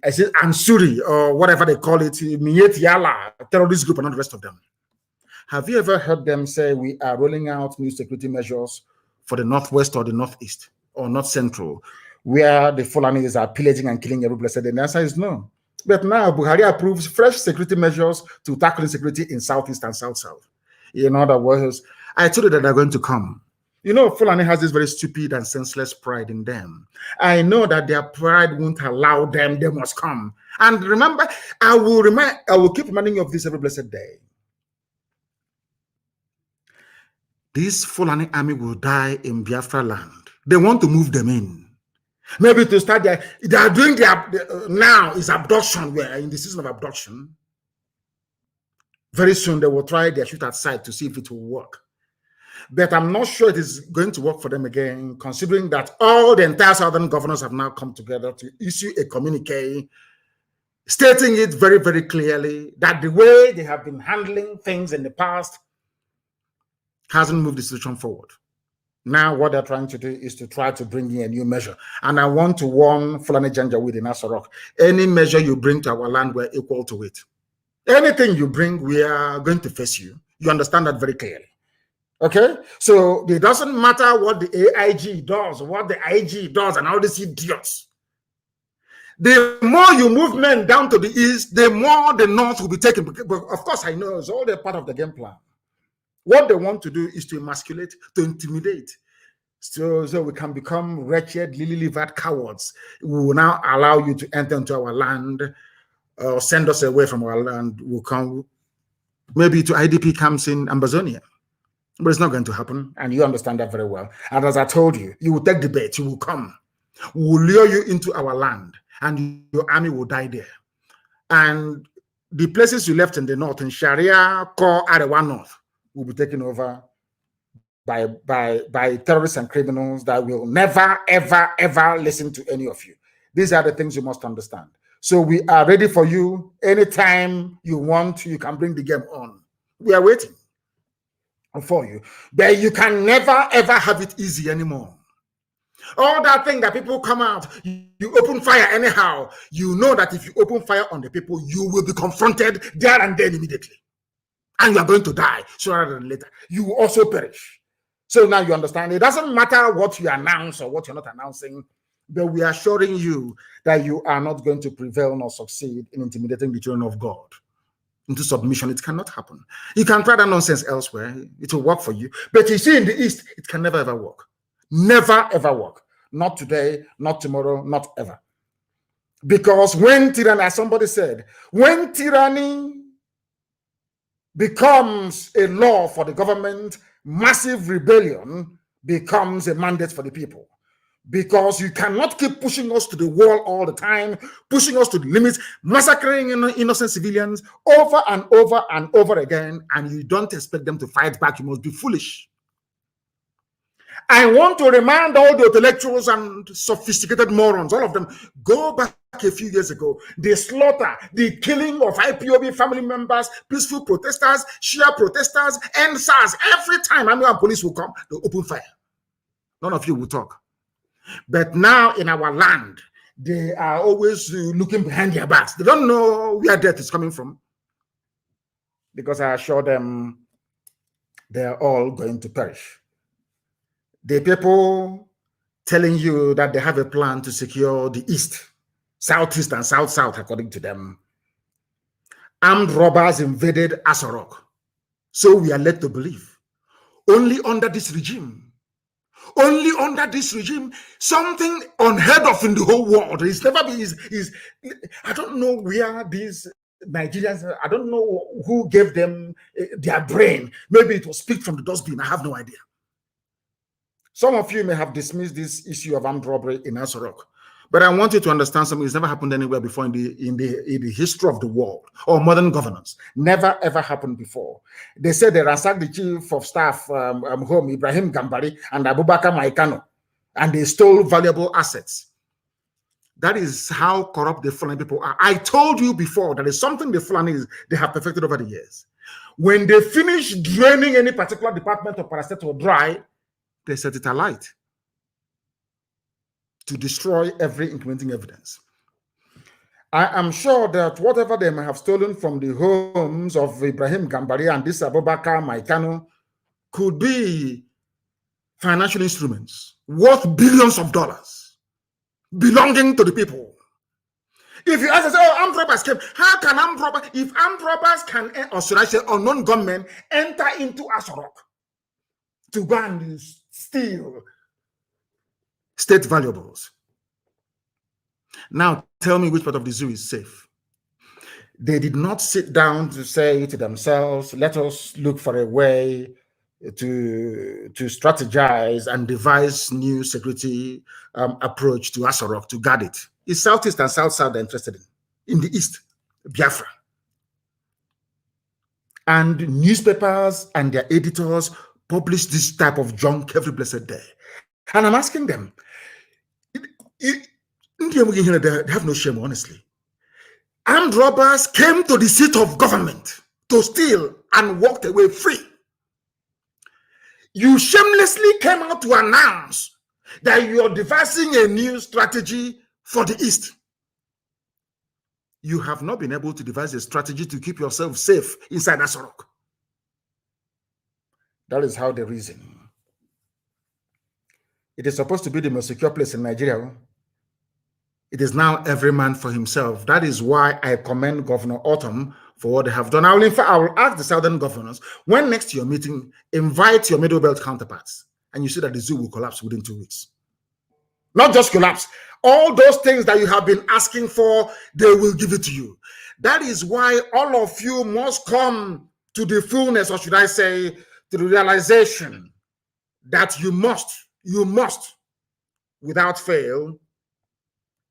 ISIS Ansuri, or whatever they call it, Miyet Yala, terrorist group, and all the rest of them. Have you ever heard them say we are rolling out new security measures for the Northwest or the Northeast or North Central, where the Fulanis are pillaging and killing every blessed day? The answer is no. But now Buhari approves fresh security measures to tackle insecurity in Southeast and South-South. In other words, I told you that they're going to come. You know, Fulani has this very stupid and senseless pride in them. I know that their pride won't allow them. They must come. And remember, I will keep reminding you of this every blessed day. This Fulani army will die in Biafra land. They want to move them in. Maybe to start there, they are doing now is abduction. We are in the season of abduction. Very soon they will try their shoot at sight to see if it will work. But I'm not sure it is going to work for them again, considering that all the entire southern governors have now come together to issue a communique stating it very, very clearly that the way they have been handling things in the past hasn't moved the situation forward. Now what they're trying to do is to try to bring in a new measure. And I want to warn Fulani Janjaweed in Asorok, any measure you bring to our land, we're equal to it. Anything you bring, we are going to face you. You understand that very clearly. Okay? So it doesn't matter what the AIG does, what the IG does, and all these idiots. The more you move men down to the east, the more the north will be taken. But of course, I know it's all the part of the game plan. What they want to do is to emasculate, to intimidate, so we can become wretched, lily-livered cowards. We will now allow you to enter into our land, or send us away from our land. We'll come maybe to IDP camps in Ambazonia. But it's not going to happen, and you understand that very well. And as I told you, you will take the bait, you will come. We will lure you into our land, and your army will die there. And the places you left in the north, in Sharia, Kor, Arewa North, will be taken over by terrorists and criminals that will never, ever, ever listen to any of you. These are the things you must understand. So we are ready for you. Anytime you want, you can bring the game on. We are waiting for you. But you can never, ever have it easy anymore. All that thing that people come out, you open fire anyhow. You know that if you open fire on the people, you will be confronted there and then immediately. And you are going to die sooner than later. You will also perish. So now you understand. It doesn't matter what you announce or what you're not announcing, but we are assuring you that you are not going to prevail nor succeed in intimidating the children of God into submission. It cannot happen. You can try that nonsense elsewhere. It will work for you. But you see, in the East, it can never, ever work. Never, ever work. Not today, not tomorrow, not ever. Because when tyranny, as somebody said, when tyranny becomes a law for the government, massive rebellion becomes a mandate for the people. Because you cannot keep pushing us to the wall all the time, pushing us to the limits, massacring innocent civilians over and over and over again, and you don't expect them to fight back. You must be foolish. I want to remind all the intellectuals and sophisticated morons, all of them, go back a few years ago, the slaughter, the killing of IPOB family members, peaceful protesters, Shia protesters, and SARS. Every time Army and police will come, they open fire. None of you will talk. But now in our land, they are always looking behind their backs. They don't know where death is coming from. Because I assure them, they're all going to perish. The people telling you that they have a plan to secure the East, Southeast, and South-South, according to them. Armed robbers invaded Asorok. So we are led to believe. Only under this regime, something unheard of in the whole world. It's never been, I don't know where these Nigerians, I don't know who gave them their brain. Maybe it was picked from the dustbin. I have no idea. Some of you may have dismissed this issue of armed robbery in Asorok, but I want you to understand something that's never happened anywhere before in the history of the world or modern governance. Never ever happened before. They said they ransacked the chief of staff home, Ibrahim Gambari, and Abubakar Kanu. and they stole valuable assets. That is how corrupt the Fulani people are. I told you before that is something the Fulanis they have perfected over the years. When they finish draining any particular department of parastatal dry, they set it alight to destroy every incriminating evidence. I am sure that whatever they may have stolen from the homes of Ibrahim Gambari and this Abubakar Maikano could be financial instruments worth billions of dollars belonging to the people. If you ask us, oh, armed robbers came, how can armed robbers, if armed robbers can, or should I say, unknown gunmen enter into Asorok to go and steal state valuables? Now tell me which part of the zoo is safe. They did not sit down to say to themselves, let us look for a way to strategize and devise new security approach to Asorok to guard it. It's Southeast and South-South they're interested in the East, Biafra. And newspapers and their editors publish this type of junk every blessed day. And I'm asking them, they have no shame, honestly. Armed robbers came to the seat of government to steal and walked away free. You shamelessly came out to announce that you're devising a new strategy for the East. You have not been able to devise a strategy to keep yourself safe inside Asorok. That is how they reason. It is supposed to be the most secure place in Nigeria. It is now every man for himself. That is why I commend Governor Autumn for what they have done. I will ask the southern governors, when next to your meeting, invite your middle belt counterparts, and you see that the zoo will collapse within 2 weeks. Not just collapse. All those things that you have been asking for, they will give it to you. That is why all of you must come to the fullness, or should I say, to the realization that you must, without fail,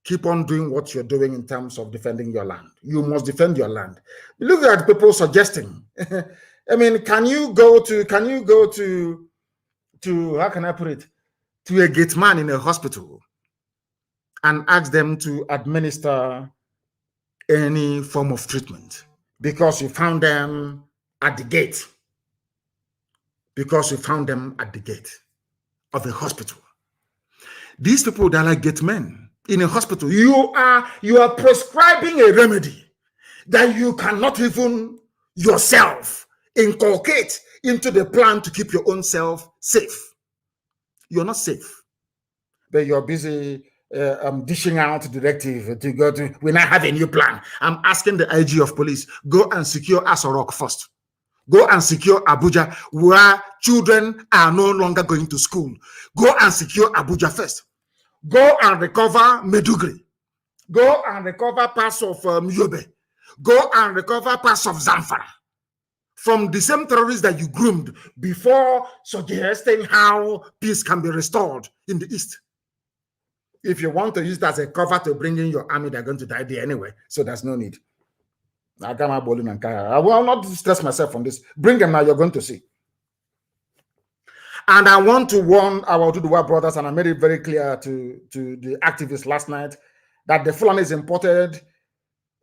keep on doing what you're doing in terms of defending your land. You must defend your land. Look at people suggesting. I mean, can you go to, how can I put it, to a gate man in a hospital and ask them to administer any form of treatment because you found them at the gate? Because you found them at the gate of a hospital. These people, they're like gate men in a hospital. You are prescribing a remedy that you cannot even yourself inculcate into the plan to keep your own self safe. You're not safe, but you're busy dishing out directive to go to, we now have a new plan. I'm asking the IG of police, go and secure Asorok first. Go and secure Abuja, where children are no longer going to school. Go and secure Abuja first. Go and recover Medugri. Go and recover parts of Yobe. Go and recover parts of Zamfara from the same terrorists that you groomed before suggesting how peace can be restored in the East. If you want to use it as a cover to bring in your army, they're going to die there anyway, so there's no need. I will not stress myself on this. Bring them now, you're going to see. And I want to warn our Oduduwa brothers, and I made it very clear to the activists last night, that the Fulanis imported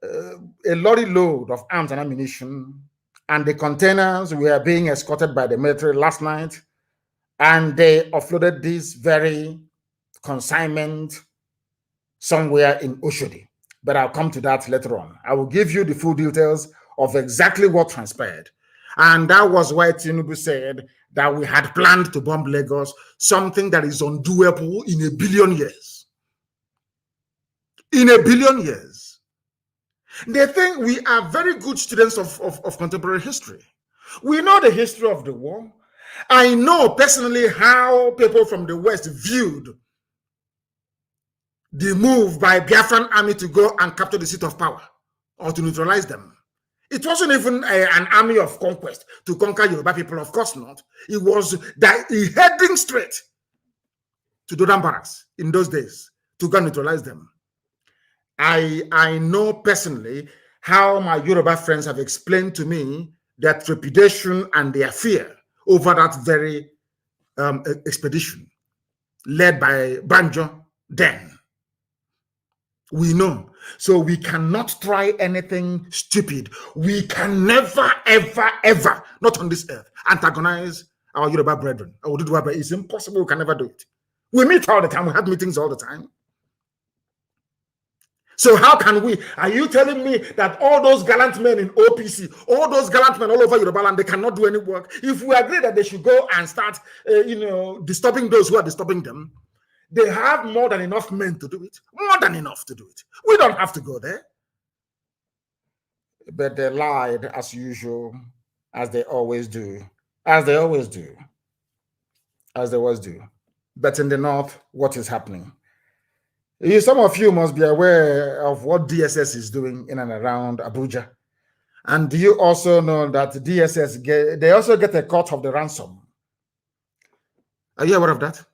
a lorry load of arms and ammunition, and the containers were being escorted by the military last night, and they offloaded this very consignment somewhere in Oshodi. But I'll come to that later on. I will give you the full details of exactly what transpired. And that was why Tinubu said that we had planned to bomb Lagos, something that is undoable in a billion years. In a billion years. They think we are very good students of contemporary history. We know the history of the war. I know personally how people from the West viewed the move by Biafran army to go and capture the seat of power or to neutralize them. It wasn't even an army of conquest to conquer Yoruba people, of course not. It was heading straight to Dodan Barracks in those days to go and neutralize them. I know personally how my Yoruba friends have explained to me their trepidation and their fear over that very expedition. led by Banjo then. We know. So we cannot try anything stupid. We can never, ever, ever, not on this earth, antagonize our Yoruba brethren. It's impossible. We can never do it. We meet all the time. We have meetings all the time. So how can we? Are you telling me that all those gallant men in OPC, all those gallant men all over Yoruba land, they cannot do any work? If we agree that they should go and start, disturbing those who are disturbing them, they have more than enough men to do it. More than enough to do it. We don't have to go there. But they lied as usual, as they always do. As they always do. As they always do. But in the north, what is happening? Some of you must be aware of what DSS is doing in and around Abuja. And do you also know that DSS, they also get a cut of the ransom? Are you aware of that?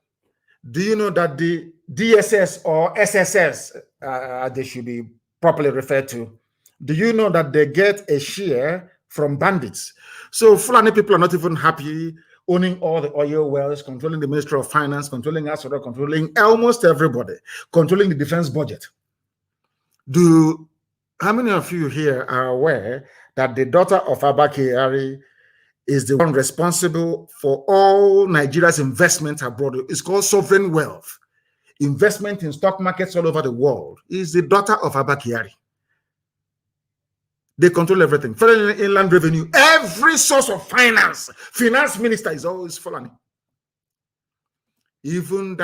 Do you know that the DSS or SSS, they should be properly referred to, do you know that they get a share from bandits? So Fulani people are not even happy owning all the oil wells, controlling the Ministry of Finance, controlling Asura, controlling almost everybody, controlling the defense budget. How many of you here are aware that the daughter of Abba Kyari is the one responsible for all Nigeria's investment abroad? It's called sovereign wealth. Investment in stock markets all over the world is the daughter of Abba Kyari. They control everything. Federal Inland Revenue, every source of finance. Finance minister is always Fulani. Even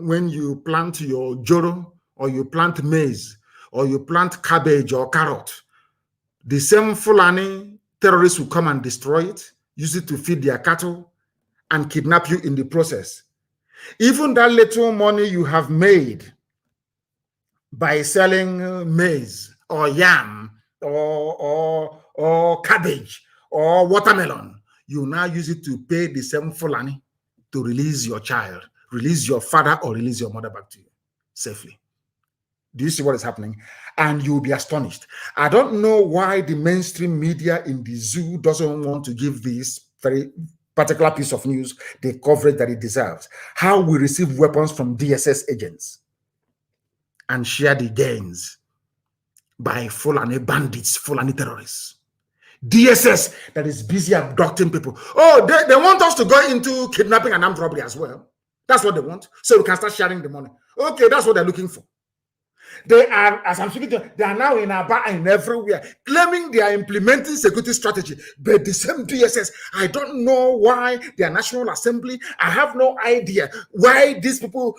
when you plant your joro, or you plant maize, or you plant cabbage or carrot, the same Fulani terrorists will come and destroy it, use it to feed their cattle, and kidnap you in the process. Even that little money you have made by selling maize or yam or cabbage or watermelon, you now use it to pay the same Fulani to release your child, release your father, or release your mother back to you safely. Do you see what is happening? And you'll be astonished. I don't know why the mainstream media in the zoo doesn't want to give this very particular piece of news the coverage that it deserves. How we receive weapons from DSS agents and share the gains by Fulani bandits, Fulani terrorists. DSS that is busy abducting people. Oh, they want us to go into kidnapping and armed robbery as well. That's what they want. So we can start sharing the money. Okay, that's what they're looking for. They are, as I'm speaking to them, they are now in Aba and everywhere, claiming they are implementing security strategy. But the same DSS, I don't know why their National Assembly, I have no idea why these people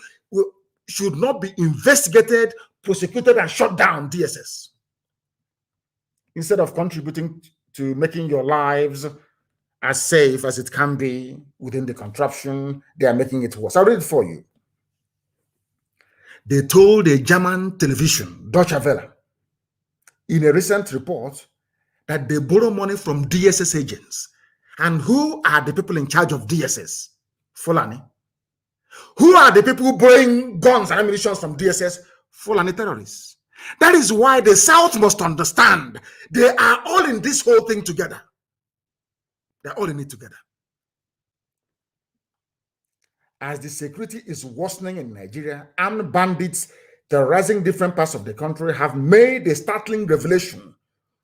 should not be investigated, prosecuted, and shut down. DSS. Instead of contributing to making your lives as safe as it can be within the contraption, they are making it worse. I'll read it for you. They told a German television, Deutsche Welle, in a recent report that they borrow money from DSS agents. And who are the people in charge of DSS? Fulani. Who are the people borrowing guns and ammunition from DSS? Fulani terrorists. That is why the South must understand they are all in this whole thing together. They're all in it together. As the security is worsening in Nigeria, armed bandits terrorizing different parts of the country have made a startling revelation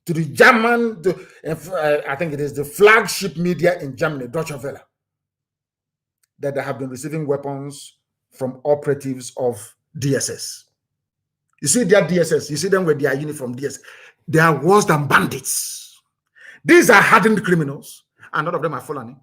to the German, I think it is the flagship media in Germany, Deutsche Welle, that they have been receiving weapons from operatives of DSS. You see their DSS, you see them with their uniform DSS. They are worse than bandits. These are hardened criminals, and none of them are Fulani.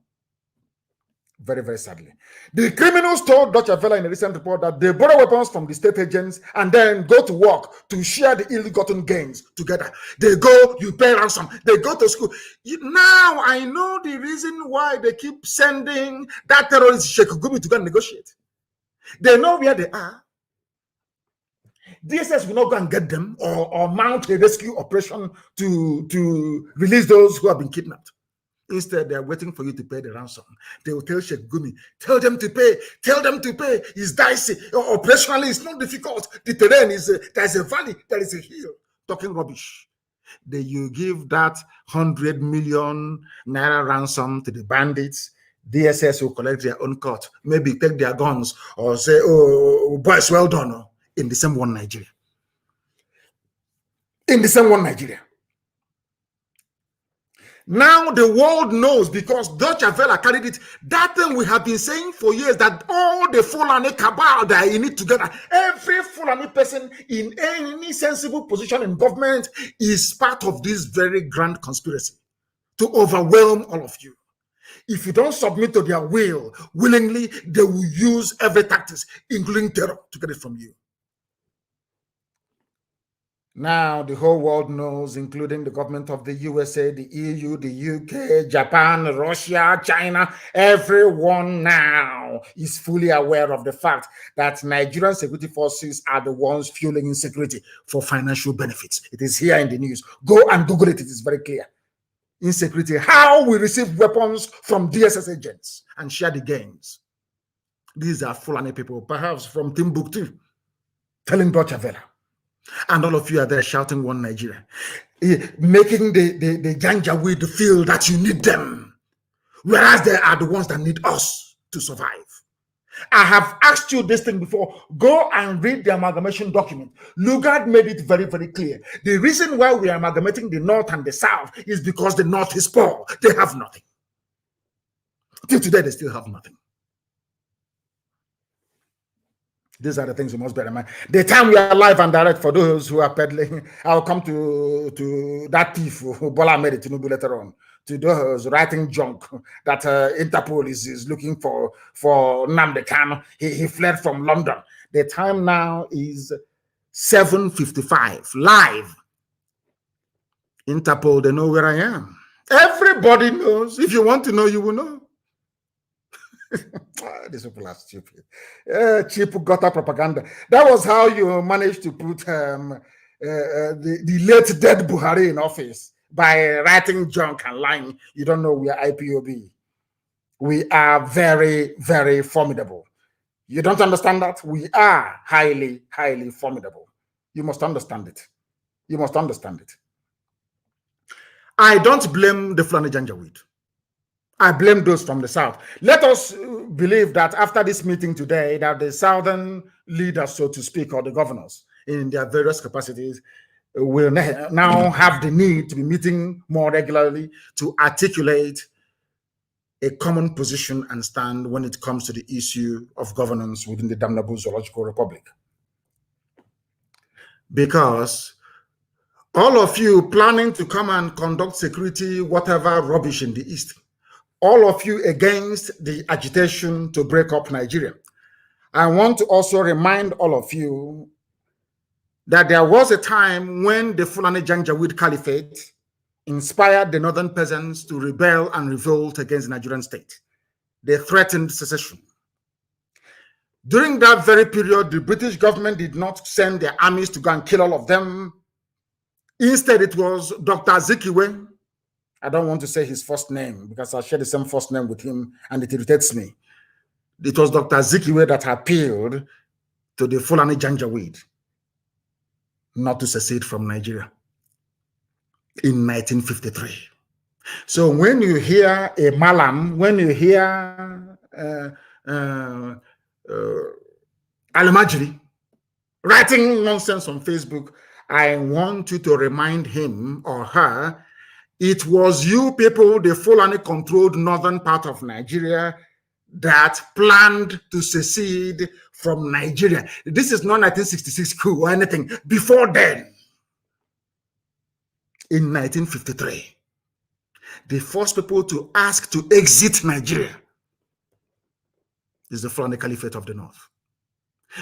Very, very sadly. The criminals told Deutsche Welle in a recent report that they borrow weapons from the state agents and then go to work to share the ill-gotten gains together. They go, you pay ransom, they go to school. Now I know the reason why they keep sending that terrorist Sheikh Gumi to go and negotiate. They know where they are. DSS will not go and get them or mount a rescue operation to release those who have been kidnapped. Instead, they're waiting for you to pay the ransom. They will tell Sheikh Gumi, tell them to pay, It's dicey. Operationally, it's not difficult. The terrain is, there's a valley, there is a hill. Talking rubbish. You give that 100 million naira ransom to the bandits. DSS will collect their own cut, maybe take their guns or say, oh, boys, well done, in the same one Nigeria. In the same one Nigeria. Now the world knows because Deutsche Welle carried it. That thing we have been saying for years, that all the Fulani cabal that are in it together, every Fulani person in any sensible position in government is part of this very grand conspiracy to overwhelm all of you. If you don't submit to their will willingly, they will use every tactics, including terror, to get it from you. Now the whole world knows, including the government of the USA, the EU, the UK, Japan, Russia, China, everyone now is fully aware of the fact that Nigerian security forces are the ones fueling insecurity for financial benefits. It is here in the news. Go and Google it. It is very clear. Insecurity, how we receive weapons from DSS agents and share the gains. These are Fulani people, perhaps from Timbuktu, telling Deutsche Welle. And all of you are there shouting one Nigeria, making the Janjaweed feel that you need them, whereas they are the ones that need us to survive. I have asked you this thing before. Go and read the amalgamation document. Lugard made it very, very clear. The reason why we are amalgamating the North and the South is because the North is poor. They have nothing. Till today, they still have nothing. These are the things you must bear in mind. The time we are live and direct, for those who are peddling, I'll come to that thief who Bola made it later on, to those writing junk that Interpol is looking for Nnamdi Kanu. He fled from London. The time now is 7:55 live. Interpol, they know where I am. Everybody knows. If you want to know, you will know. These people are stupid. Cheap gutter propaganda. That was how you managed to put the late dead Buhari in office, by writing junk and lying. You don't know we are IPOB. We are very, very formidable. You don't understand that? We are highly, highly formidable. You must understand it. You must understand it. I don't blame the Fulani Janjaweed. I blame those from the South. Let us believe that after this meeting today, that the Southern leaders, so to speak, or the governors in their various capacities, will now have the need to be meeting more regularly to articulate a common position and stand when it comes to the issue of governance within the damnable zoological republic. Because all of you planning to come and conduct security, whatever rubbish in the East, all of you against the agitation to break up Nigeria. I want to also remind all of you that there was a time when the Fulani Janjaweed Caliphate inspired the northern peasants to rebel and revolt against the Nigerian state. They threatened secession. During that very period, the British government did not send their armies to go and kill all of them. Instead, it was Dr. Azikiwe. I don't want to say his first name because I share the same first name with him and it irritates me. It was Dr. Azikiwe that appealed to the Fulani Janjaweed not to secede from Nigeria in 1953. So when you hear a Malam, when you hear Al-Majri writing nonsense on Facebook, I want you to remind him or her, it was you people, the Fulani-controlled northern part of Nigeria, that planned to secede from Nigeria. This is not 1966 coup or anything. Before then, in 1953, the first people to ask to exit Nigeria is the Fulani Caliphate of the North.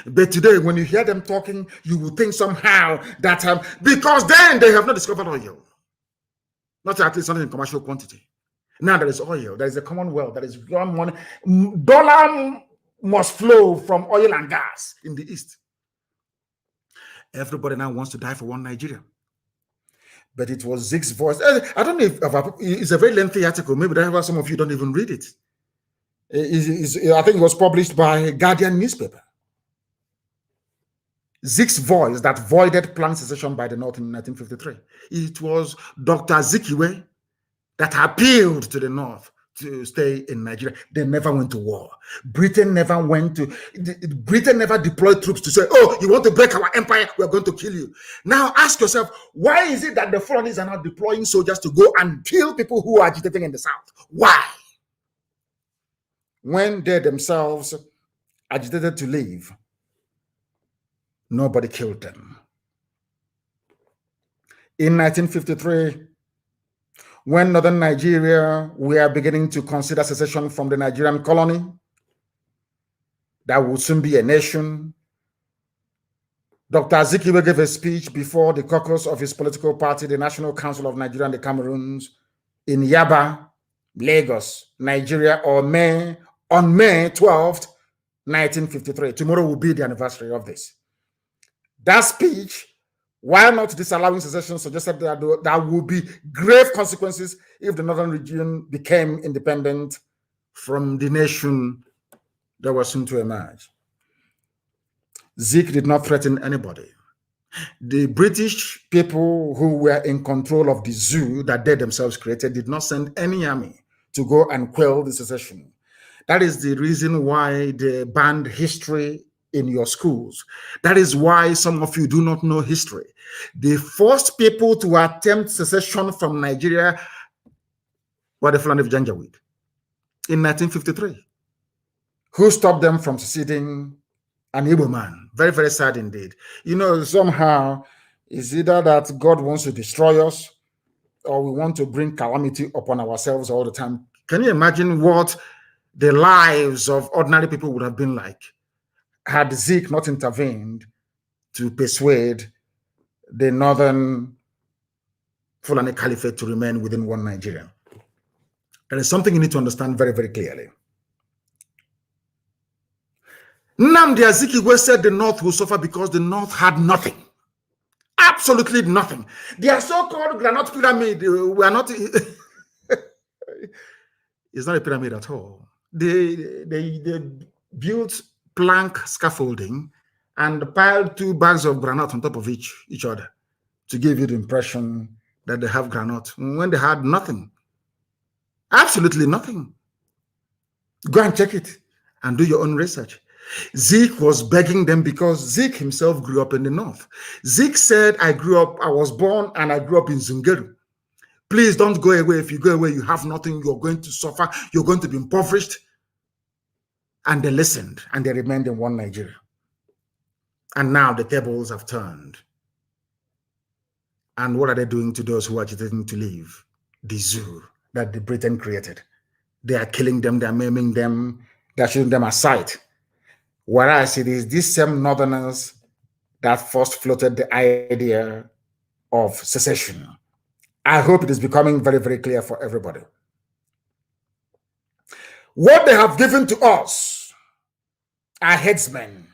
But today, when you hear them talking, you will think somehow that because then they have not discovered oil. Not at least not in commercial quantity. Now there is oil. There is a commonwealth. There is one money. Dollar must flow from oil and gas in the East. Everybody now wants to die for one Nigeria. But it was Zeke's voice. I don't know if it's a very lengthy article. Maybe that's why some of you don't even read it. I think it was published by Guardian newspaper. Zeke's voice that voided planned secession by the North in 1953. It was Dr. Azikiwe that appealed to the North to stay in Nigeria. They never went to war. Britain never deployed troops to say, oh, you want to break our empire, we're going to kill you. Now ask yourself, why is it that the Fulanis are not deploying soldiers to go and kill people who are agitating in the south? Why? When they themselves agitated to leave, nobody killed them. In 1953, when northern Nigeria were beginning to consider secession from the Nigerian colony, that would soon be a nation, Dr. Azikiwe gave a speech before the caucus of his political party, the National Council of Nigeria and the Cameroons, in Yaba, Lagos, Nigeria, on May 12th, 1953. Tomorrow will be the anniversary of this. That speech, while not disallowing secession, suggested that there would be grave consequences if the northern region became independent from the nation that was soon to emerge. Zik did not threaten anybody. The British people who were in control of the zoo that they themselves created did not send any army to go and quell the secession. That is the reason why they banned history in your schools. That is why some of you do not know history. The first people to attempt secession from Nigeria were the Fulani of Janjaweed in 1953. Who stopped them from seceding? An Igbo man. Very, very sad indeed. You know, somehow it's either that God wants to destroy us or we want to bring calamity upon ourselves all the time. Can you imagine what the lives of ordinary people would have been like had Zik not intervened to persuade the northern Fulani Caliphate to remain within one Nigeria? There is something you need to understand very, very clearly. Nnamdi Azikiwe said the North will suffer because the North had nothing. Absolutely nothing. Their so-called granite pyramid were not... It's not a pyramid at all. They built plank scaffolding and piled 2 bags of granite on top of each other to give you the impression that they have granite when they had nothing. Absolutely nothing. Go and check it and do your own research. Zik was begging them because Zik himself grew up in the North. Zik said, I was born and I grew up in Zungeru. Please don't go away. If you go away, you have nothing. You're going to suffer. You're going to be impoverished. And they listened and they remained in one Nigeria. And now the tables have turned. And what are they doing to those who are agitating to leave? The zoo that the Britain created. They are killing them. They are maiming them. They are shooting them aside. Whereas it is these same northerners that first floated the idea of secession. I hope it is becoming very, very clear for everybody. What they have given to us are headsmen,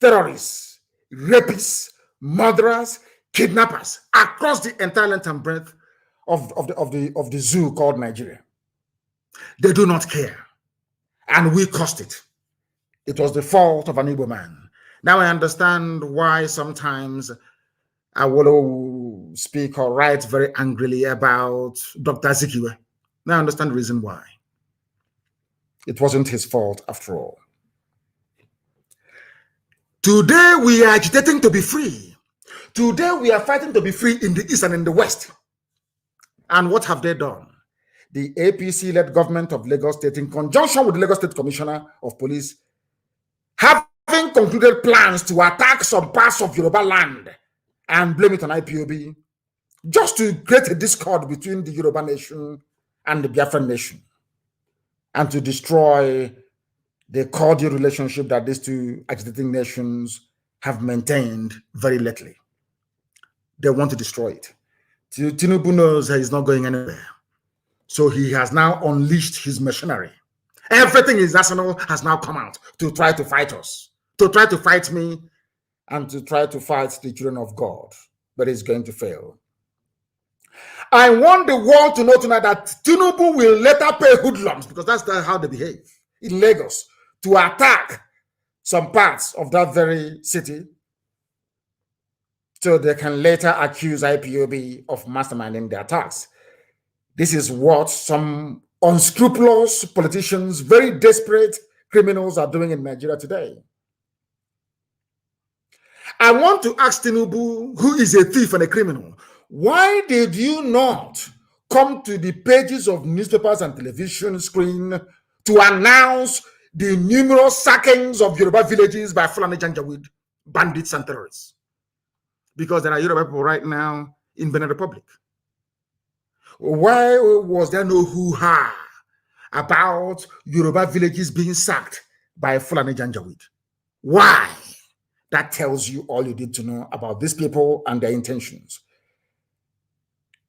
terrorists, rapists, murderers, kidnappers across the entire length and breadth of the zoo called Nigeria. They do not care. And we caused it. It was the fault of an Igbo man. Now I understand why sometimes I will speak or write very angrily about Dr. Azikiwe. Now I understand the reason why. It wasn't his fault after all. Today we are agitating to be free. Today we are fighting to be free in the East and in the West. And what have they done? The APC-led government of Lagos State, in conjunction with the Lagos State Commissioner of Police, having concluded plans to attack some parts of Yoruba land and blame it on IPOB, just to create a discord between the Yoruba nation and the Biafran nation, and to destroy the cordial relationship that these two agitating nations have maintained very lately. They want to destroy it. Tinubu knows that he's not going anywhere. So he has now unleashed his machinery. Everything in his arsenal has now come out to try to fight us, to try to fight me, and to try to fight the children of God. But it's going to fail. I want the world to know tonight that Tinubu will later pay hoodlums, because that's how they behave in Lagos, to attack some parts of that very city so they can later accuse IPOB of masterminding the attacks. This is what some unscrupulous politicians, very desperate criminals are doing in Nigeria today. I want to ask Tinubu, who is a thief and a criminal, why did you not come to the pages of newspapers and television screen to announce the numerous sackings of Yoruba villages by Fulani Janjaweed, bandits and terrorists? Because there are Yoruba people right now in Benin Republic. Why was there no hoo-ha about Yoruba villages being sacked by Fulani Janjaweed? Why? That tells you all you need to know about these people and their intentions.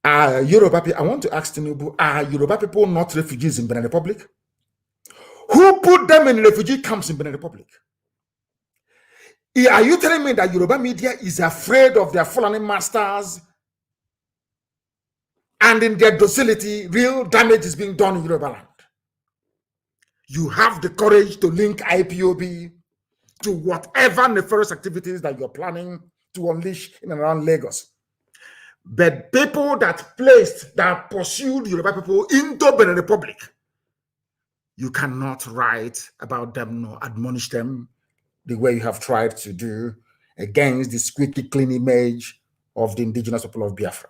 Yoruba people, I want to ask Tinubu, are Yoruba people not refugees in Benin Republic? Who put them in refugee camps in Benin Republic? Are you telling me that Yoruba media is afraid of their Fulani masters and in their docility, real damage is being done in Yoruba land? You have the courage to link IPOB to whatever nefarious activities that you're planning to unleash in and around Lagos. But people that pursued Yoruba people into Benin Republic, you cannot write about them nor admonish them the way you have tried to do against the squeaky clean image of the indigenous people of Biafra.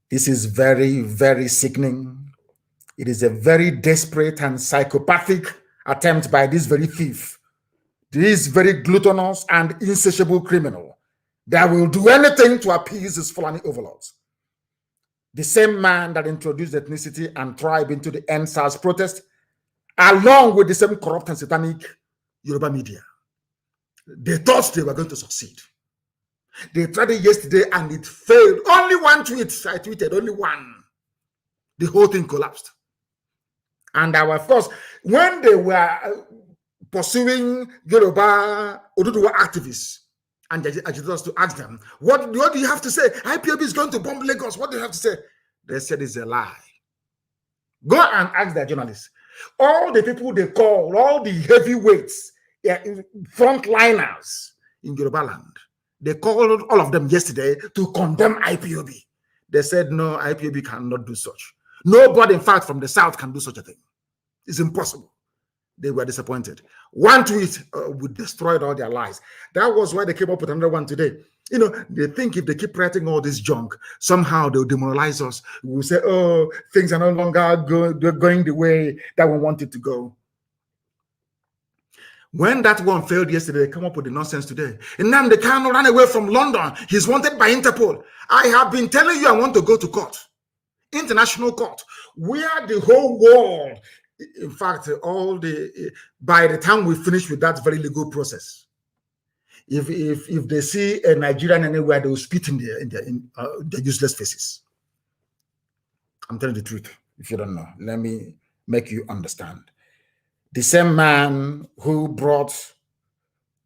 This is very, very sickening. It is a very desperate and psychopathic attempt by this very thief, this very gluttonous and insatiable criminal that will do anything to appease his Fulani overlords. The same man that introduced ethnicity and tribe into the NSAS protest, along with the same corrupt and satanic Yoruba media. They thought they were going to succeed. They tried it yesterday and it failed. Only one tweet, I tweeted, only one. The whole thing collapsed. And of course, when they were pursuing Yoruba Oduduwa activists and agitators to ask them, what do you have to say? IPOB is going to bomb Lagos. What do you have to say? They said it's a lie. Go and ask their journalists. All the people they call, all the heavyweights, frontliners in Yoruba land, they called all of them yesterday to condemn IPOB. They said, no, IPOB cannot do such. Nobody, in fact, from the South can do such a thing. It's impossible. They were disappointed. One tweet would destroy all their lies. That was why they came up with another one today. You know, they think if they keep writing all this junk, somehow they'll demoralize us. We'll say, oh, things are no longer going the way that we want it to go. When that one failed yesterday, they come up with the nonsense today. Nnamdi Kanu ran away from London. He's wanted by Interpol. I have been telling you I want to go to court, international court, where the whole world, in fact, by the time we finish with that very legal process, if they see a Nigerian anywhere, they will spit in their useless faces. I'm telling the truth. If you don't know, let me make you understand. The same man who brought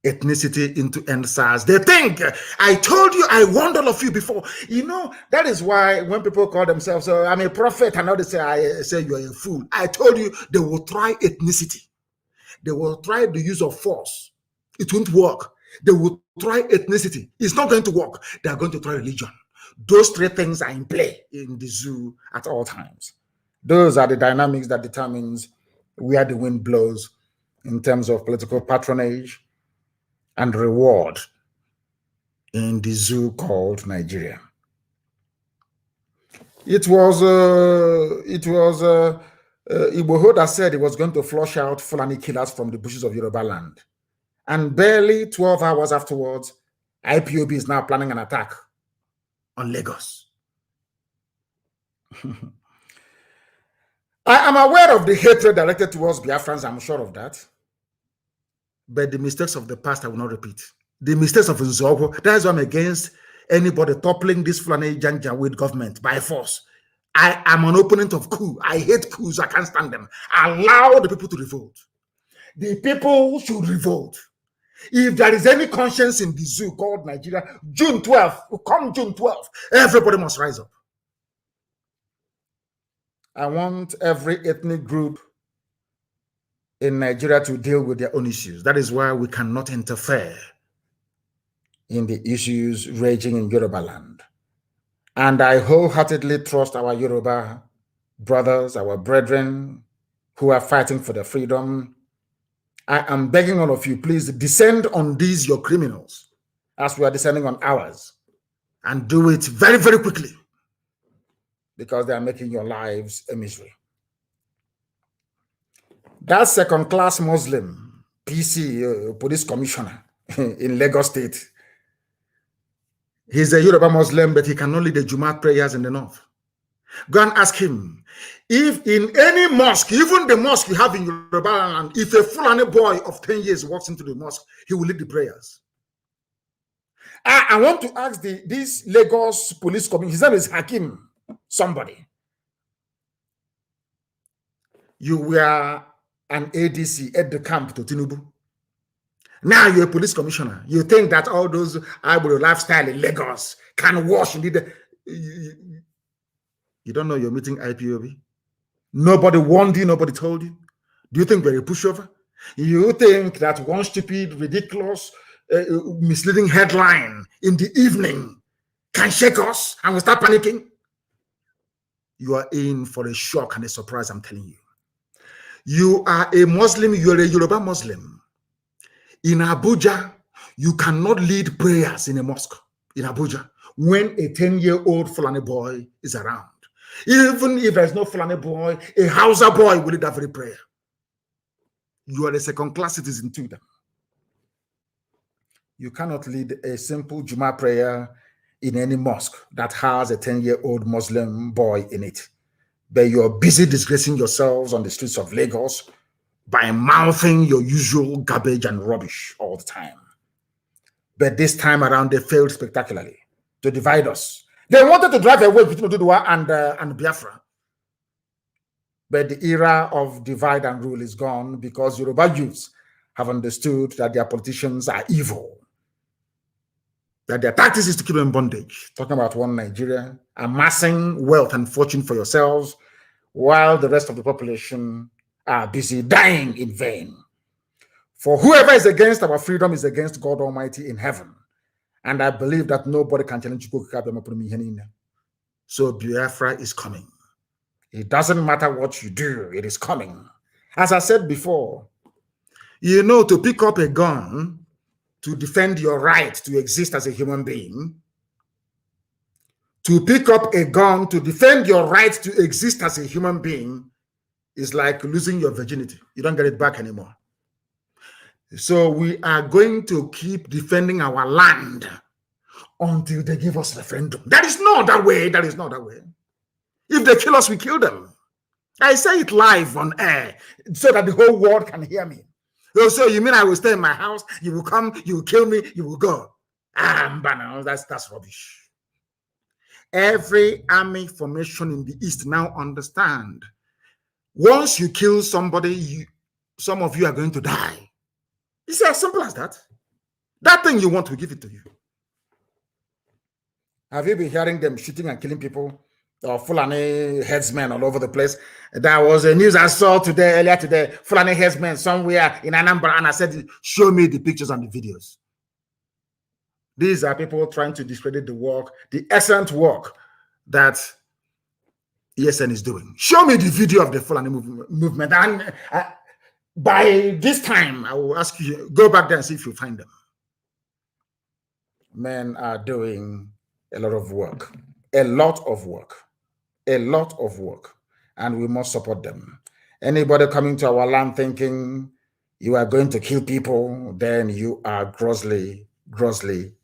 ethnicity into NSAS, they think, I told you, I warned all of you before. You know, that is why when people call themselves, I'm a prophet, and now they say, I say you're a fool. I told you they will try ethnicity. They will try the use of force. It won't work. They will try ethnicity. It's not going to work. They are going to try religion. Those three things are in play in the zoo at all times. Those are the dynamics that determines where the wind blows in terms of political patronage and reward in the zoo called Nigeria. It was Igboho that said he was going to flush out Fulani killers from the bushes of Yoruba land. And barely 12 hours afterwards, IPOB is now planning an attack on Lagos. I am aware of the hatred directed towards Biafrans, I'm sure of that. But the mistakes of the past I will not repeat. The mistakes of Nzogo, that is why I'm against anybody toppling this Fulani Janjaweed government by force. I am an opponent of coup. I hate coups. I can't stand them. Allow the people to revolt. The people should revolt. If there is any conscience in the zoo called Nigeria, June 12th, come June 12th, everybody must rise up. I want every ethnic group in Nigeria to deal with their own issues. That is why we cannot interfere in the issues raging in Yoruba land. And I wholeheartedly trust our Yoruba brothers, our brethren who are fighting for their freedom, I am begging all of you, please descend on these, your criminals, as we are descending on ours, and do it very, very quickly, because they are making your lives a misery. That second-class Muslim, PC, police commissioner in Lagos State, he's a Yoruba Muslim, but he cannot lead the Jumat prayers in the north. Go and ask him, if in any mosque, even the mosque you have in Yoruba land, if a Fulani boy of 10 years walks into the mosque, he will lead the prayers. I want to ask this Lagos police commissioner, his name is Hakim somebody. You were an ADC at the camp to Tinubu. Now you're a police commissioner. You think that all those Ibro lifestyle in Lagos can wash indeed? You don't know you're meeting IPOB? Nobody warned you, nobody told you. Do you think we're a pushover? You think that one stupid, ridiculous, misleading headline in the evening can shake us and we start panicking? You are in for a shock and a surprise, I'm telling you. You are a Muslim, you're a Yoruba Muslim. In Abuja, you cannot lead prayers in a mosque in Abuja when a 10-year-old Fulani boy is around. Even if there's no Fulani boy, a Hausa boy will lead that very prayer. You are a second-class citizen to them. You cannot lead a simple Juma prayer in any mosque that has a 10-year-old Muslim boy in it. But you're busy disgracing yourselves on the streets of Lagos by mouthing your usual garbage and rubbish all the time. But this time around, they failed spectacularly to divide us. They wanted to drive away between Oduduwa and Biafra. But the era of divide and rule is gone because Yoruba youths have understood that their politicians are evil, that their tactics is to keep them in bondage, talking about one Nigeria, amassing wealth and fortune for yourselves, while the rest of the population are busy dying in vain. For whoever is against our freedom is against God Almighty in heaven. And I believe that nobody can challenge you. So Biafra is coming. It doesn't matter what you do, it is coming. As I said before, you know, to pick up a gun to defend your right to exist as a human being, to pick up a gun to defend your right to exist as a human being is like losing your virginity. You don't get it back anymore. So we are going to keep defending our land until they give us referendum. That is not that way. That is not that way. If they kill us, we kill them. I say it live on air so that the whole world can hear me. So you mean I will stay in my house? You will come, you will kill me, you will go. That's rubbish. Every army formation in the East now understand. Once you kill somebody, some of you are going to die. It's as simple as that. That thing you want, we give it to you. Have you been hearing them shooting and killing people? Or Fulani headsmen all over the place? There was a news I saw earlier today, Fulani headsmen somewhere in Anambra, and I said, show me the pictures and the videos. These are people trying to discredit the work, the excellent work that ESN is doing. Show me the video of the Fulani movement. And by this time, I will ask you, go back there and see if you find them. Men are doing a lot of work, and we must support them. Anybody coming to our land thinking you are going to kill people, then you are grossly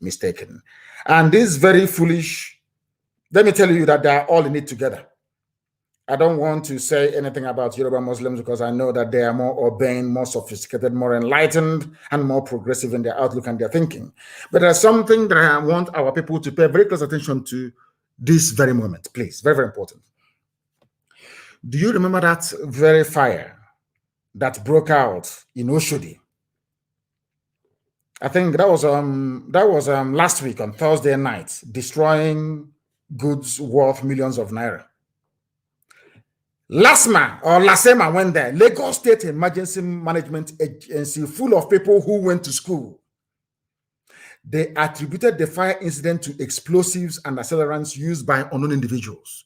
mistaken. And this is very foolish. Let me tell you that they are all in it together. I don't want to say anything about Yoruba Muslims because I know that they are more urbane, more sophisticated, more enlightened, and more progressive in their outlook and their thinking. But there's something that I want our people to pay very close attention to this very moment, please. Very, very important. Do you remember that very fire that broke out in Oshodi? I think that was last week on Thursday night, destroying goods worth millions of naira. Lasema went there, Lagos State Emergency Management Agency, full of people who went to school. They attributed the fire incident to explosives and accelerants used by unknown individuals.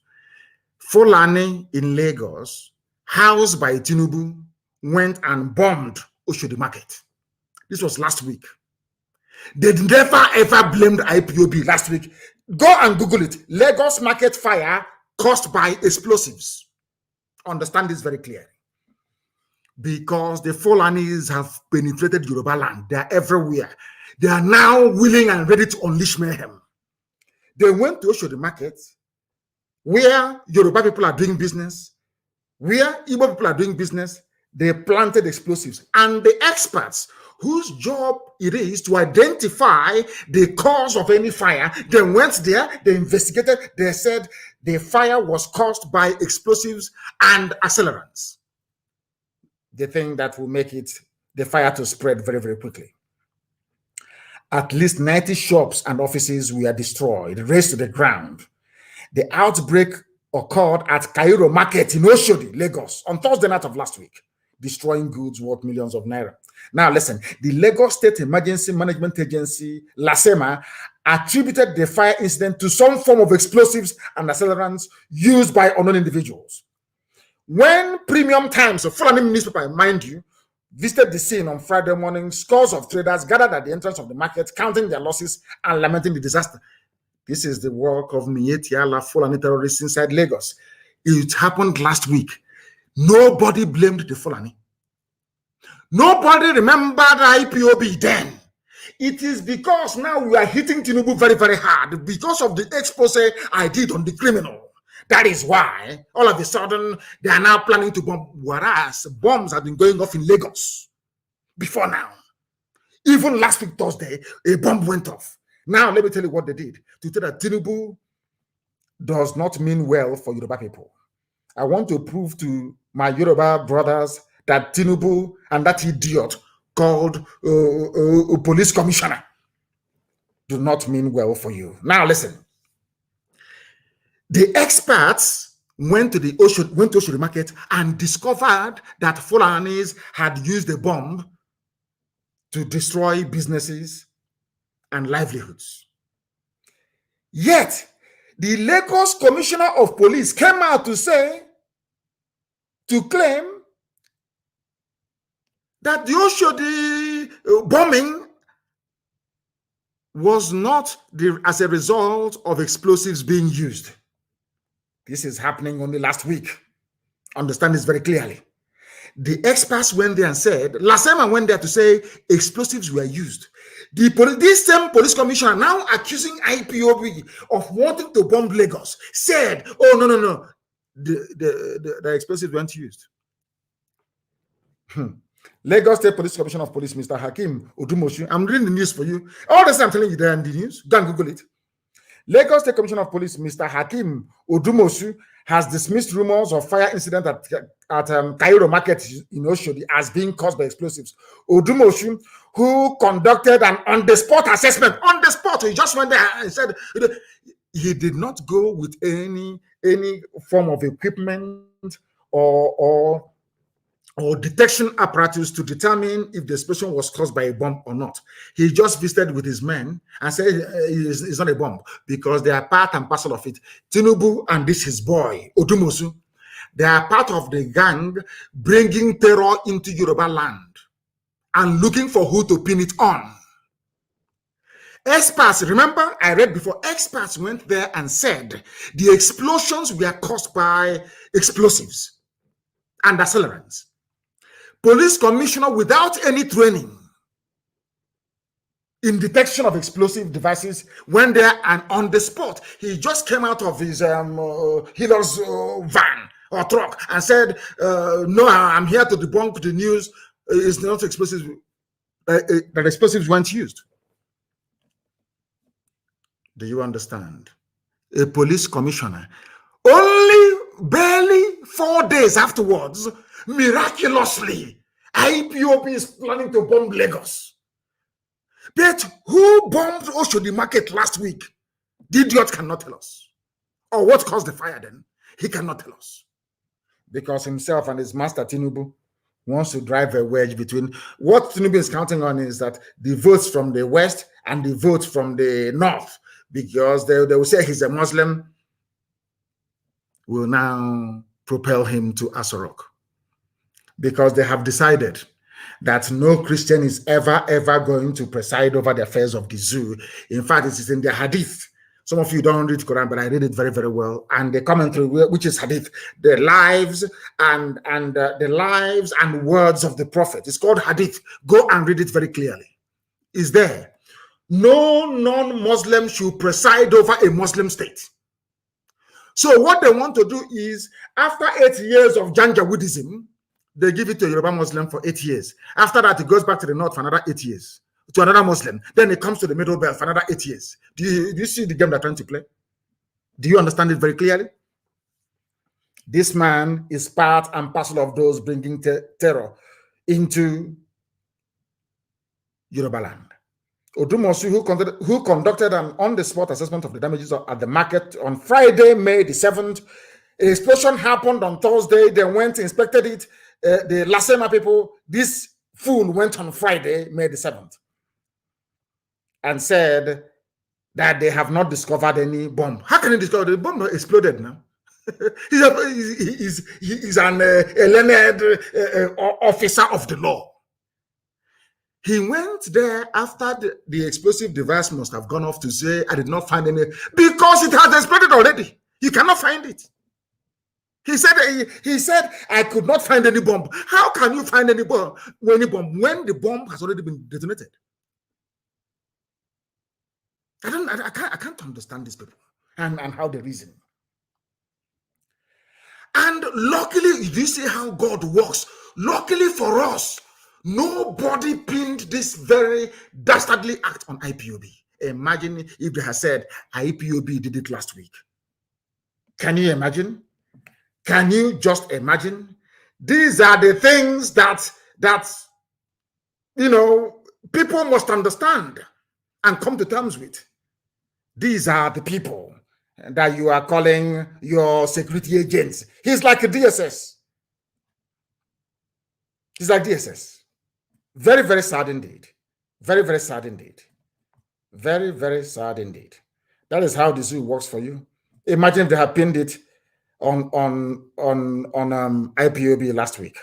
Fulani in Lagos, housed by Tinubu, went and bombed Oshodi Market. This was last week. They never ever blamed IPOB last week. Go and Google it. Lagos market fire caused by explosives. Understand this very clearly. Because the Fulanis have penetrated Yoruba land. They are everywhere. They are now willing and ready to unleash mayhem. They went to Oshodi Market, where Yoruba people are doing business, where Igbo people are doing business. They planted explosives. And the experts whose job it is to identify the cause of any fire, they went there, they investigated, they said the fire was caused by explosives and accelerants. The thing that will make the fire to spread very, very quickly. At least 90 shops and offices were destroyed, razed to the ground. The outbreak occurred at Cairo Market in Oshodi, Lagos, on Thursday night of last week, destroying goods worth millions of naira. Now listen, the Lagos State Emergency Management Agency, LASEMA, attributed the fire incident to some form of explosives and accelerants used by unknown individuals. When Premium Times, a Fulani newspaper, mind you, visited the scene on Friday morning, scores of traders gathered at the entrance of the market, counting their losses and lamenting the disaster. This is the work of Mietiala Fulani terrorists inside Lagos. It happened last week. Nobody blamed the Fulani. Nobody remembered IPOB then. It is because now we are hitting Tinubu very, very hard because of the expose I did on the criminal. That is why all of a sudden they are now planning to bomb, whereas bombs have been going off in Lagos before now. Even last week, Thursday, a bomb went off. Now, let me tell you what they did to tell that Tinubu does not mean well for Yoruba people. I want to prove to my Yoruba brothers that Tinubu and that idiot called a police commissioner do not mean well for you. Now, listen. The experts went to Oshodi Market and discovered that Fulanis had used a bomb to destroy businesses and livelihoods. Yet, the Lagos Commissioner of Police came out to claim that the Oshodi bombing was not as a result of explosives being used. This is happening only last week. Understand this very clearly. The experts went there and said, Lasema went there to say explosives were used. This same police commissioner now accusing IPOB of wanting to bomb Lagos said, oh, no. The explosives weren't used. Lagos State Police Commissioner of Police, Mr. Hakim Odumoshu. I'm reading the news for you. All this I'm telling you there in the news. Go and Google it. Lagos State Commissioner of Police, Mr. Hakim Odumoshu, has dismissed rumors of fire incident at Cairo Market in Oshodi as being caused by explosives. Odumoshu, who conducted an on-the-spot assessment, he just went there and said he did not go with any form of equipment or detection apparatus to determine if the explosion was caused by a bomb or not. He just visited with his men and said it's not a bomb because they are part and parcel of it. Tinubu and this his boy, Odumosu, they are part of the gang bringing terror into Yoruba land and looking for who to pin it on. Experts, remember I read before, experts went there and said the explosions were caused by explosives and accelerants. Police commissioner without any training in detection of explosive devices went there and on the spot, he just came out of his healer's van or truck and said, no, I'm here to debunk the news. It's not explosives, that explosives weren't used. Do you understand? A police commissioner, only barely 4 days afterwards, miraculously, IPOB is planning to bomb Lagos. But who bombed Oshodi Market last week? The idiot cannot tell us. Or what caused the fire then? He cannot tell us. Because himself and his master Tinubu wants to drive a wedge between what Tinubu is counting on is that the votes from the West and the votes from the North, because they will say he's a Muslim. will now propel him to Asorok, because they have decided that no Christian is ever going to preside over the affairs of the zoo. In fact, it is in the hadith. Some of you don't read Quran, but I read it very well. And the commentary, which is hadith, the lives and the lives and words of the prophet. It's called hadith. Go and read it very clearly. It's there. No non-Muslim should preside over a Muslim state. So what they want to do is, after 8 years of Janjaweedism, they give it to a Yoruba Muslim for 8 years. After that, it goes back to the north for another 8 years, to another Muslim. Then it comes to the middle belt for another 8 years. Do you see the game they're trying to play? Do you understand it very clearly? This man is part and parcel of those bringing terror into Yoruba land. Odumosu, who conducted an on-the-spot assessment of the damages at the market on Friday, May the 7th. An explosion happened on Thursday. They went, inspected it. The Lasema people, this fool went on Friday, May the 7th, and said that they have not discovered any bomb. How can they discover the bomb? Exploded now. He's an learned officer of the law. He went there after the explosive device must have gone off to say, I did not find any, because it has exploded already. You cannot find it. He said, I could not find any bomb. How can you find any bomb when the bomb has already been detonated? I can't understand these people and how they reason. And luckily, you see how God works. Luckily for us, nobody pinned this very dastardly act on IPOB. Imagine if they had said IPOB did it last week. Can you imagine? Can you just imagine? These are the things that people must understand and come to terms with. These are the people that you are calling your security agents. He's like a DSS. He's like DSS. Very, very sad indeed. Very, very sad indeed. Very, very sad indeed. That is how the zoo works for you. Imagine if they had pinned it on IPOB last week.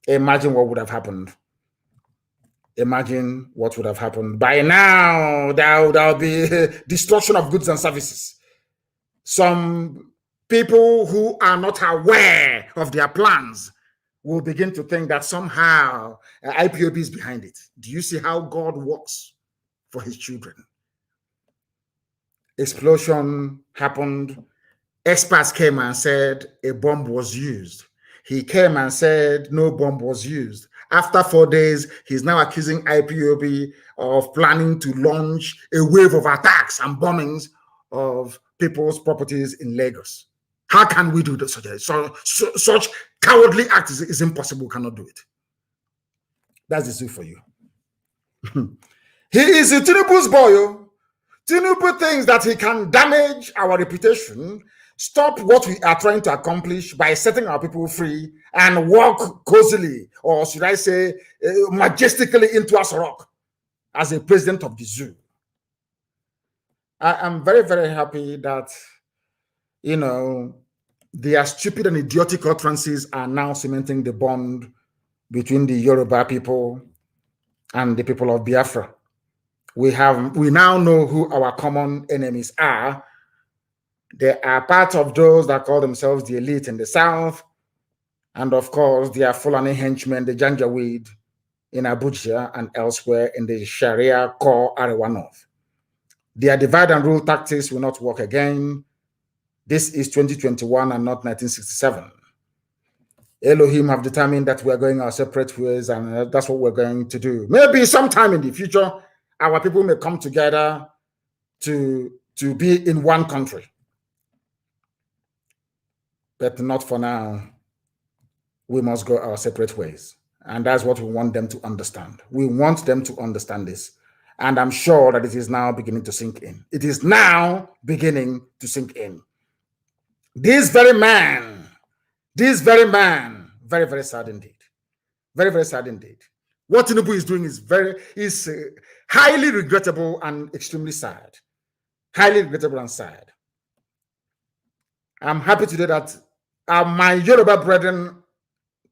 Imagine what would have happened. Imagine what would have happened. By now, there would be destruction of goods and services. Some people who are not aware of their plans will begin to think that somehow IPOB is behind it. Do you see how God works for his children? Explosion happened. Experts came and said a bomb was used. He came and said no bomb was used. After 4 days, he's now accusing IPOB of planning to launch a wave of attacks and bombings of people's properties in Lagos. How can we do this? Such cowardly act is impossible. We cannot do it. That's the zoo for you. He is a Tinubu's boy. Tinubu thinks that he can damage our reputation, stop what we are trying to accomplish by setting our people free and walk cozily, or should I say, majestically into Asorok as a president of the zoo. I am very, very happy that, their stupid and idiotic utterances are now cementing the bond between the Yoruba people and the people of Biafra. We now know who our common enemies are. They are part of those that call themselves the elite in the south. And of course, they are Fulani henchmen, the Janjaweed in Abuja and elsewhere in the Sharia core Arewa North. Their divide and rule tactics will not work again. This is 2021 and not 1967. Elohim have determined that we're going our separate ways, and that's what we're going to do. Maybe sometime in the future, our people may come together to be in one country. But not for now. We must go our separate ways. And that's what we want them to understand. We want them to understand this. And I'm sure that it is now beginning to sink in. It is now beginning to sink in. This very man, very, very sad indeed. Very, very sad indeed. What Tinubu is doing is highly regrettable and extremely sad. Highly regrettable and sad. I'm happy today that my Yoruba brethren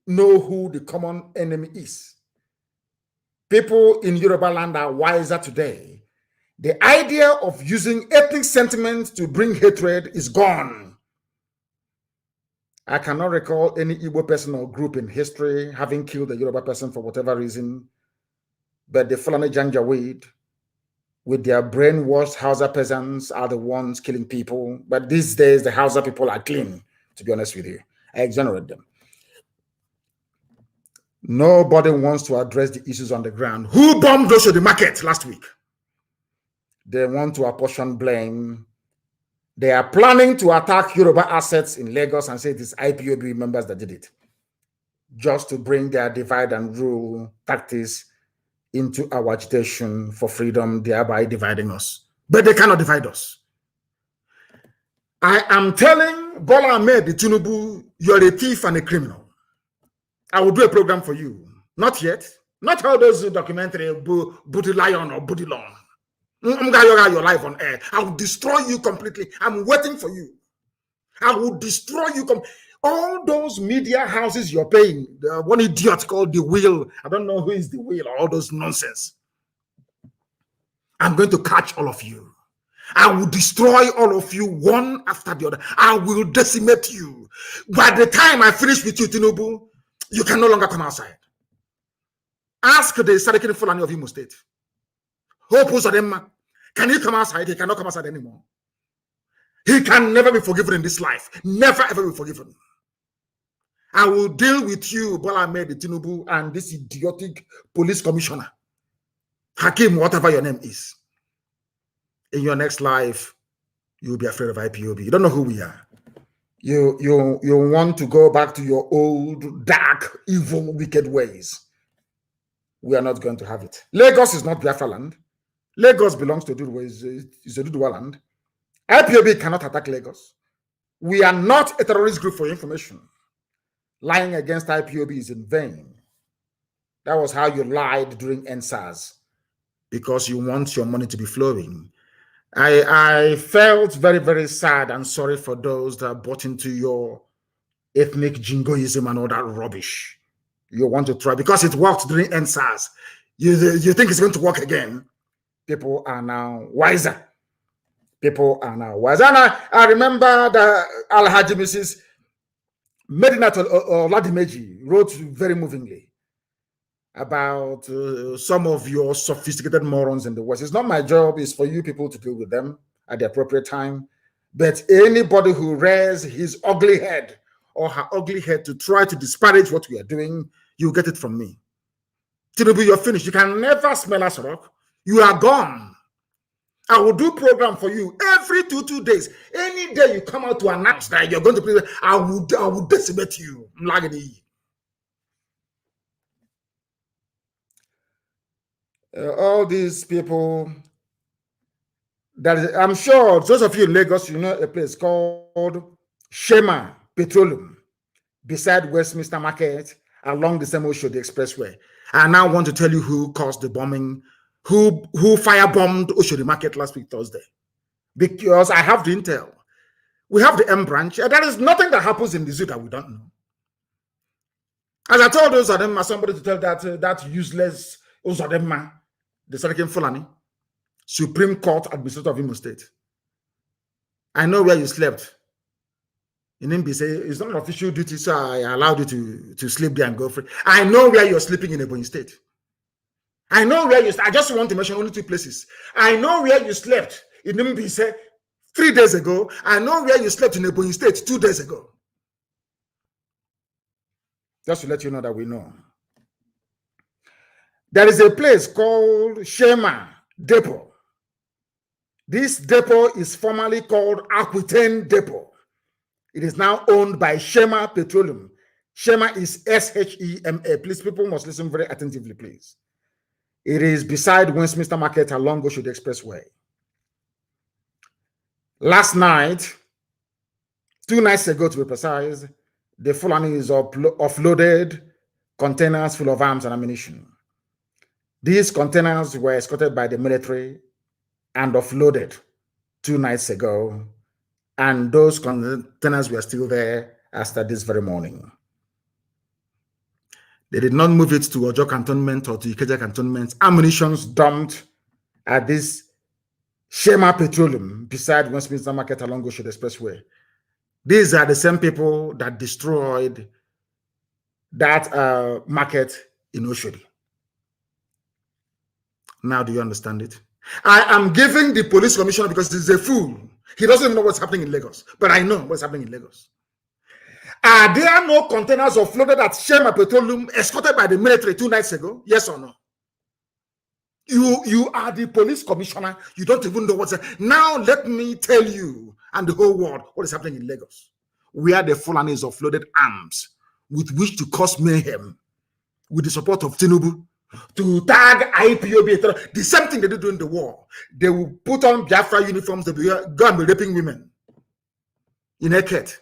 know who the common enemy is. People in Yoruba land are wiser today. The idea of using ethnic sentiment to bring hatred is gone. I cannot recall any Igbo person or group in history having killed a Yoruba person for whatever reason, but the Fulani Janjaweed, with their brainwashed Hausa peasants, are the ones killing people. But these days, the Hausa people are clean, to be honest with you. I exonerate them. Nobody wants to address the issues on the ground. Who bombed the market last week? They want to apportion blame. They are planning to attack Yoruba assets in Lagos and say it is IPOB members that did it, just to bring their divide and rule tactics into our agitation for freedom, thereby dividing us. But they cannot divide us. I am telling Bola Ahmed Tinubu, you're a thief and a criminal. I will do a program for you. Not yet. Not all those documentary Booty Lion or Booty Long. I'm gonna your life on air. I will destroy you completely. I'm waiting for you. I will destroy you. All those media houses you're paying, one idiot called The Wheel. I don't know who is The Wheel, all those nonsense. I'm going to catch all of you. I will destroy all of you one after the other. I will decimate you. By the time I finish with you, Tinubu, you can no longer come outside. Ask the Sarakin Fulani of Imo State. Hope Uzodinma, can he come outside? He cannot come outside anymore. He can never be forgiven in this life. Never ever be forgiven. I will deal with you, Bola Ahmed Tinubu, and this idiotic police commissioner, Hakim, whatever your name is. In your next life, you'll be afraid of IPOB. You don't know who we are. You want to go back to your old, dark, evil, wicked ways. We are not going to have it. Lagos is not Biafra land. Lagos belongs to Duduwa land. IPOB cannot attack Lagos. We are not a terrorist group, for information. Lying against IPOB is in vain. That was how you lied during NSAS, because you want your money to be flowing. I felt very, very sad and sorry for those that bought into your ethnic jingoism and all that rubbish. You want to try, because it worked during NSAS. You think it's going to work again. People are now wiser. People are now wiser. And I remember that Alhaji Mrs. Medina Oladimeji wrote very movingly about some of your sophisticated morons in the West. It's not my job. It's for you people to deal with them at the appropriate time. But anybody who rears his ugly head or her ugly head to try to disparage what we are doing, you get it from me. Tinubu, you're finished. You can never smell us rock. You are gone. I will do program for you every two days. Any day you come out to announce that you're going to play, I will decimate you. All these people, I'm sure those of you in Lagos, you know a place called Shema Petroleum beside Westminster Market along the same Oshodi Expressway. I now want to tell you who caused the bombing, who firebombed Oshodi Market last week, Thursday. Because I have the intel. We have the M branch. There is nothing that happens in the zoo that we don't know. As I told those of them, somebody to tell that useless Uzodinma, the Sarakin Fulani, Supreme Court Administrator of Imo State. I know where you slept. In Imbi, say it's not an official duty, so I allowed you to sleep there and go free. I know where you're sleeping in Ebonyi State. I know where you. I just want to mention only two places. I know where you slept in Imbi, say 3 days ago. I know where you slept in Ebonyi State 2 days ago. Just to let you know that we know. There is a place called Shema Depot. This depot is formerly called Aquitaine Depot. It is now owned by Shema Petroleum. Shema is S-H-E-M-A. Please, people must listen very attentively, please. It is beside Westminster Market along Oshodi Expressway. Last night, 2 nights ago to be precise, the Fulanis offloaded containers full of arms and ammunition. These containers were escorted by the military and offloaded 2 nights ago And those containers were still there after this very morning. They did not move it to Ojo cantonment or to Ikeja cantonment. Ammunitions dumped at this Shema Petroleum beside Westminster Market along Oshodi Expressway. These are the same people that destroyed that market in Oshodi. Now, do you understand it? I am giving the police commissioner because he's a fool. He doesn't even know what's happening in Lagos, but I know what's happening in Lagos. Are there no containers offloaded at Shema Petroleum escorted by the military 2 nights ago? Yes or no? You are the police commissioner. You don't even know what's happening. Now let me tell you and the whole world what is happening in Lagos, where the Fulanis offloaded arms with which to cause mayhem with the support of Tinubu to tag IPOB. The same thing they did during the war. They will put on Biafra uniforms. They will go and be raping women in Eket.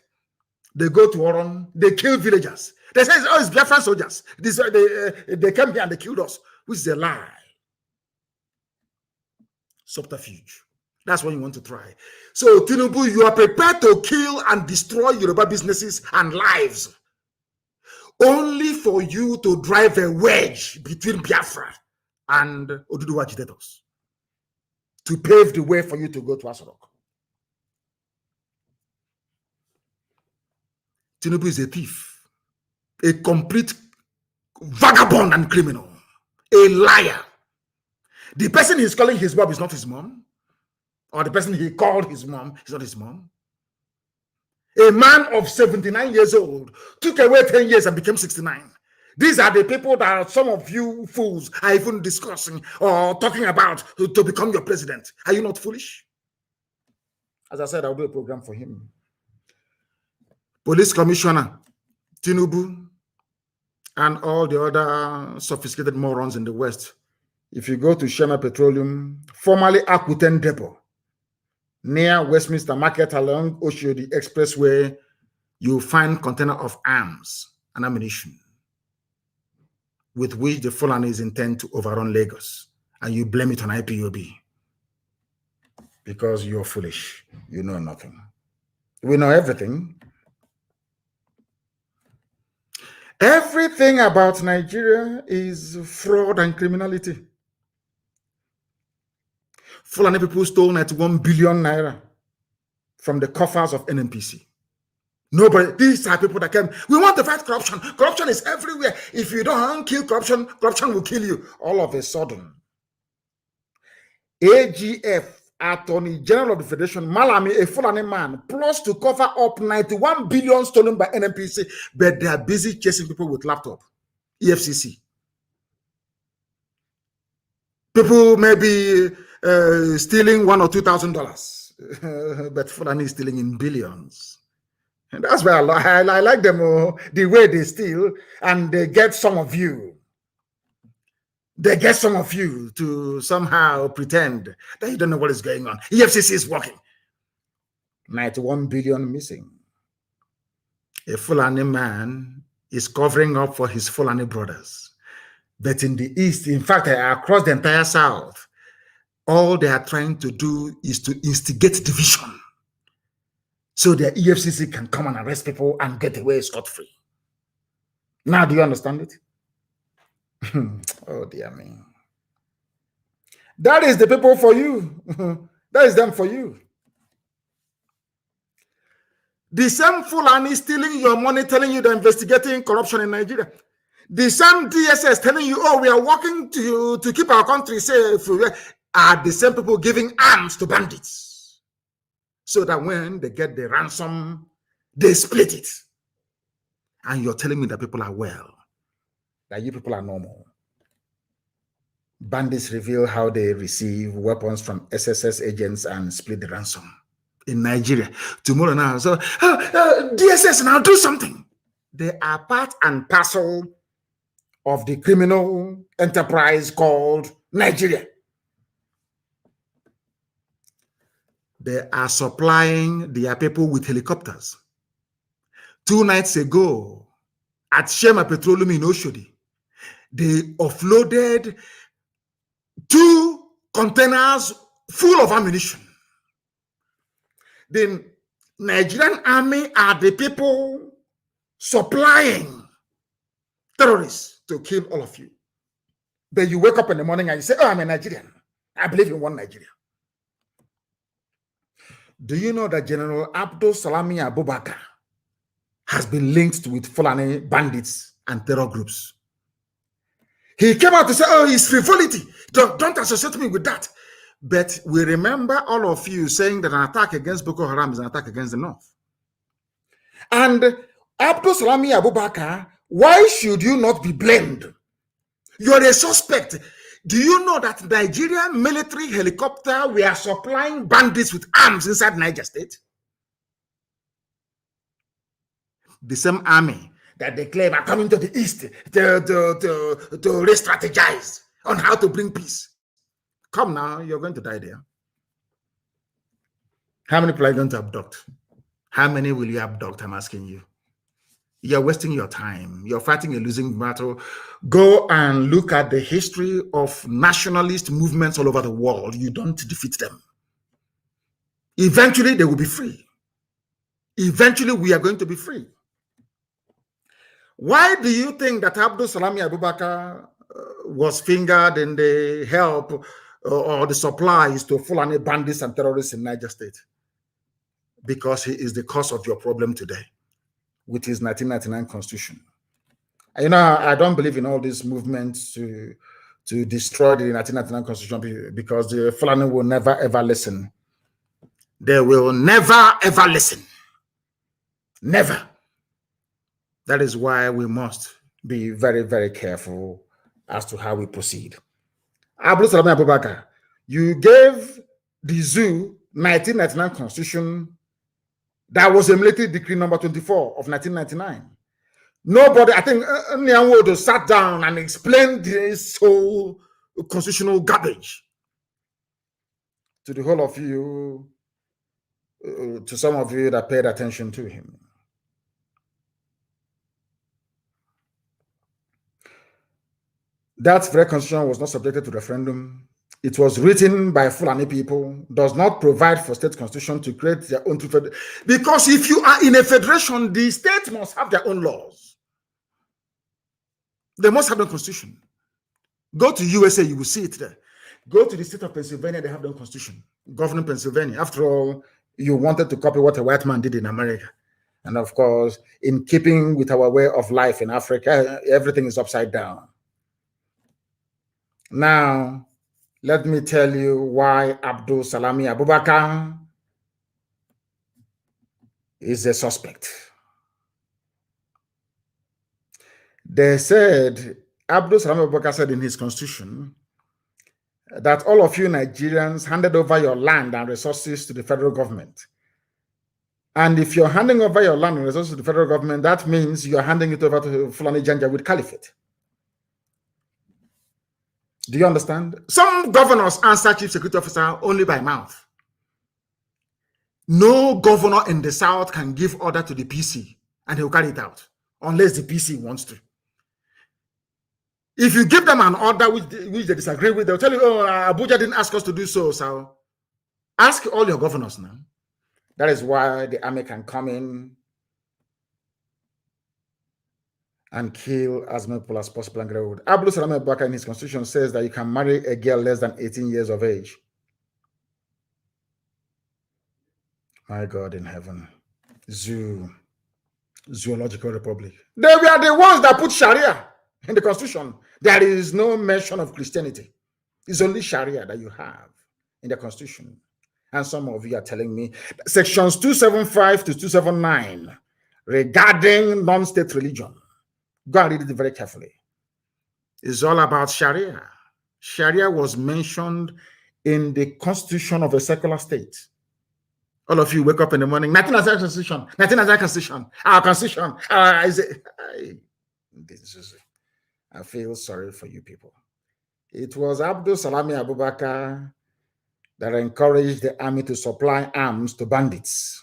They go to Oron. They kill villagers. They say, oh, it's Biafra soldiers. They came here and they killed us, which is a lie. Subterfuge. That's what you want to try. So, Tinubu, you are prepared to kill and destroy Yoruba businesses and lives only for you to drive a wedge between Biafra and Oduduwa agitators to pave the way for you to go to Asorok. Tinubu is a thief, a complete vagabond and criminal, a liar. The person he's calling his mom is not his mom, or the person he called his mom is not his mom. A man of 79 years old took away 10 years and became 69. These are the people that some of you fools are even discussing or talking about to become your president. Are you not foolish? As I said, I'll do a program for him. Police Commissioner Tinubu and all the other sophisticated morons in the West. If you go to Shema Petroleum, formerly Akuten Depot, near Westminster Market along Oshodi Expressway, you'll find container of arms and ammunition with which the Fulanis intend to overrun Lagos, and you blame it on IPOB because you're foolish. You know nothing. We know everything. Everything about Nigeria is fraud and criminality. Fulani people stole 91 billion naira from the coffers of NNPC. Nobody, these are people that came. We want to fight corruption. Corruption is everywhere. If you don't kill corruption, corruption will kill you. All of a sudden, AGF, Attorney General of the Federation, Malami, a Fulani man, plus to cover up 91 billion stolen by NNPC, but they are busy chasing people with laptop. EFCC. People may be stealing $1,000 or $2,000, but Fulani is stealing in billions. And that's why I like them, the way they steal, and they get some of you. They get some of you to somehow pretend that you don't know what is going on. EFCC is working. 91 billion missing. A Fulani man is covering up for his Fulani brothers. But in the East, in fact, across the entire South, all they are trying to do is to instigate division so the EFCC can come and arrest people and get away scot-free. Now, do you understand it? Oh, dear me. That is the people for you. That is them for you. The same Fulani stealing your money, telling you they're investigating corruption in Nigeria. The same DSS telling you, oh, we are working to keep our country safe, are the same people giving arms to bandits. So that when they get the ransom, they split it. And you're telling me that people are well, that you people are normal. Bandits reveal how they receive weapons from SSS agents and split the ransom in Nigeria. Tomorrow now, so DSS now do something. They are part and parcel of the criminal enterprise called Nigeria. They are supplying their people with helicopters. 2 nights ago, at Shema Petroleum in Oshodi, they offloaded 2 containers full of ammunition. Then Nigerian army are the people supplying terrorists to kill all of you. But you wake up in the morning and you say, oh, I'm a Nigerian. I believe in one Nigeria. Do you know that General Abdul Salami Abubakar has been linked with Fulani bandits and terror groups? He came out to say, oh, it's frivolity. Don't associate me with that. But we remember all of you saying that an attack against Boko Haram is an attack against the North. And Abdul Salami Abubakar, why should you not be blamed? You're a suspect. Do you know that Nigerian military helicopter were supplying bandits with arms inside Niger State? The same army that they claim are coming to the east to re-strategize on how to bring peace. Come now, you're going to die there. How many people are you going to abduct? How many will you abduct? I'm asking you. You're wasting your time. You're fighting a losing battle. Go and look at the history of nationalist movements all over the world. You don't defeat them. Eventually, they will be free. Eventually, we are going to be free. Why do you think that Abdul Salami Abubakar was fingered in the help or the supplies to Fulani bandits and terrorists in Niger State? Because he is the cause of your problem today with his 1999 constitution. You know, I don't believe in all these movements to destroy the 1999 constitution because the Fulani will never ever listen. They will never ever listen. Never. That is why we must be very, very careful as to how we proceed. Abdul Salami Abubakar, you gave the zoo 1999 constitution that was a military decree number 24 of 1999. Nobody, I think, Nyanwodo sat down and explained this whole constitutional garbage to the whole of you, to some of you that paid attention to him. That very constitution was not subjected to referendum. It was written by Fulani people, does not provide for state constitution to create their own federation. Because if you are in a federation, the states must have their own laws. They must have their constitution. Go to USA, you will see it there. Go to the state of Pennsylvania, they have their own constitution. Governing Pennsylvania. After all, you wanted to copy what a white man did in America. And of course, in keeping with our way of life in Africa, everything is upside down. Now, let me tell you why Abdul Salami Abubakar is a suspect. They said, Abdul Salami Abubakar said in his constitution that all of you Nigerians handed over your land and resources to the federal government. And if you're handing over your land and resources to the federal government, that means you're handing it over to Fulani Janjaweed Caliphate. Do you understand? Some governors answer chief security officer only by mouth. No governor in the South can give order to the PC and he'll carry it out unless the PC wants to. If you give them an order which they disagree with, they'll tell you, oh, Abuja didn't ask us to do so. So ask all your governors now. That is why the army can come in and kill as many people as possible and get away with it. Abdul Salami Abubakar in his constitution says that you can marry a girl less than 18 years of age. My God in heaven. Zoological Republic. They were the ones that put Sharia in the constitution. There is no mention of Christianity. It's only Sharia that you have in the constitution. And some of you are telling me sections 275 to 279 regarding non-state religion. Go and read it very carefully. It's all about Sharia. Sharia was mentioned in the constitution of a secular state. All of you wake up in the morning, 1999 constitution, 1999 constitution, our constitution. I feel sorry for you people. It was Abdul Salami Abubakar that encouraged the army to supply arms to bandits.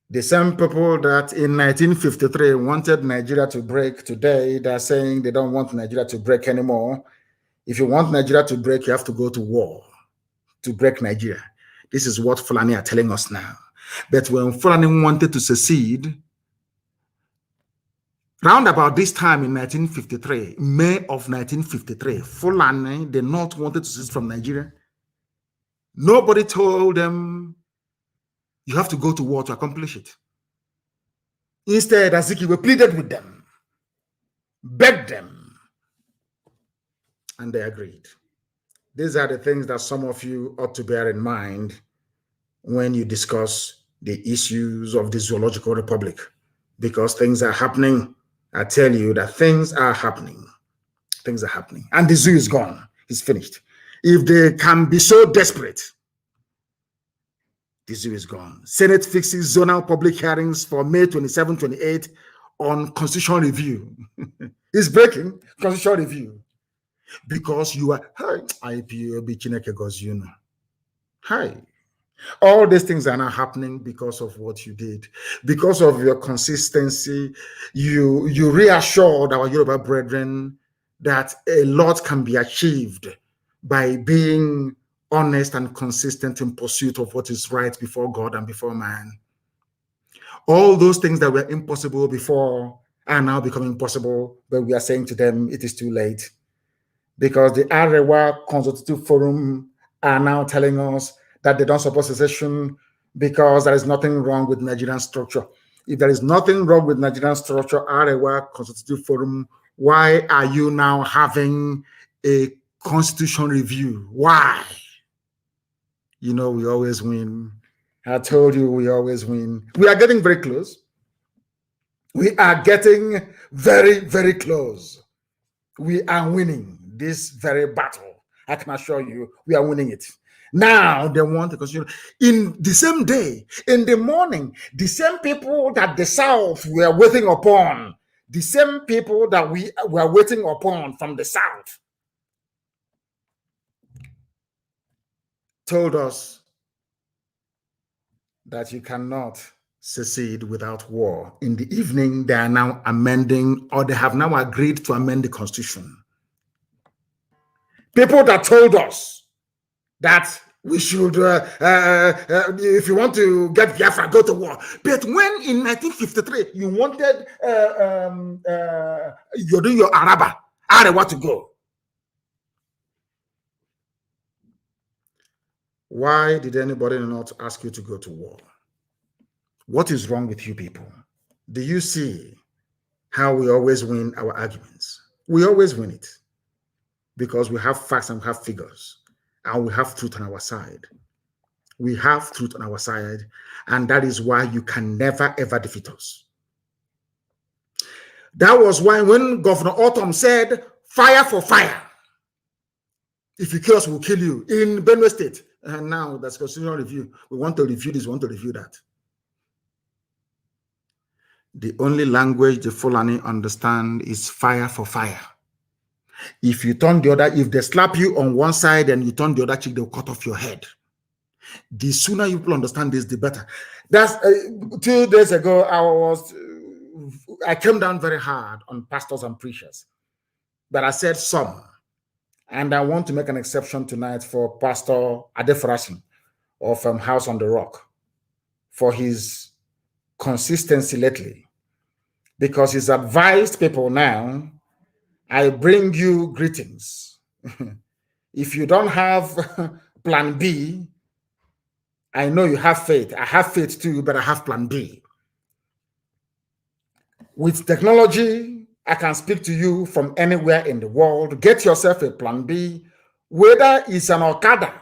The same people that in 1953 wanted Nigeria to break, today they're saying they don't want Nigeria to break anymore. If you want Nigeria to break, you have to go to war to break Nigeria. This is what Fulani are telling us now. But when Fulani wanted to secede, round about this time in 1953, May of 1953, Fulani, the North, wanted to secede from Nigeria. Nobody told them you have to go to war to accomplish it. Instead, Azikiwe pleaded with them, begged them, and they agreed. These are the things that some of you ought to bear in mind when you discuss the issues of the Zoological Republic, because things are happening. I tell you that things are happening. Things are happening. And the zoo is gone. It's finished. If they can be so desperate, the zoo is gone. Senate fixes zonal public hearings for May 27, 28 on constitutional review. It's breaking constitutional review because you are, hi. All these things are not happening because of what you did. Because of your consistency, you reassured our Yoruba brethren that a lot can be achieved by being honest and consistent in pursuit of what is right before God and before man. All those things that were impossible before are now becoming possible, but we are saying to them, it is too late. Because the Arewa Consultative Forum are now telling us that they don't support secession because there is nothing wrong with Nigerian structure. If there is nothing wrong with Nigerian structure, Arewa Consultative Forum, why are you now having a constitution review? Why? You know, we always win. I told you we always win. We are getting very close. We are getting very, very close. We are winning this very battle. I can assure you, we are winning it. Now they want to consider in the same day, in the morning, the same people that the South were waiting upon, the same people that we were waiting upon from the South, told us that you cannot secede without war. In the evening, they are now amending, or they have now agreed to amend the Constitution. People that told us that we should, if you want to get Biafra, go to war. But when in 1953 you wanted, you're doing your Arewa to go. Why did anybody not ask you to go to war? What is wrong with you people? Do you see how we always win our arguments? We always win it because we have facts and we have figures. And we have truth on our side. We have truth on our side, and that is why you can never, ever defeat us. That was why when Governor Autumn said, fire for fire, if you kill us, we'll kill you, in Benue State. And now that's constitutional review. We want to review this, we want to review that. The only language the Fulani understand is fire for fire. If you turn the other, if they slap you on one side and you turn the other cheek, they'll cut off your head. The sooner you people understand this, the better. That's 2 days ago, I came down very hard on pastors and preachers, but I said some, and I want to make an exception tonight for Pastor Adefarasin of House on the Rock for his consistency lately, because he's advised people now, I bring you greetings. If you don't have plan B, I know you have faith. I have faith too, but I have plan B. With technology, I can speak to you from anywhere in the world. Get yourself a plan B, whether it's an Okada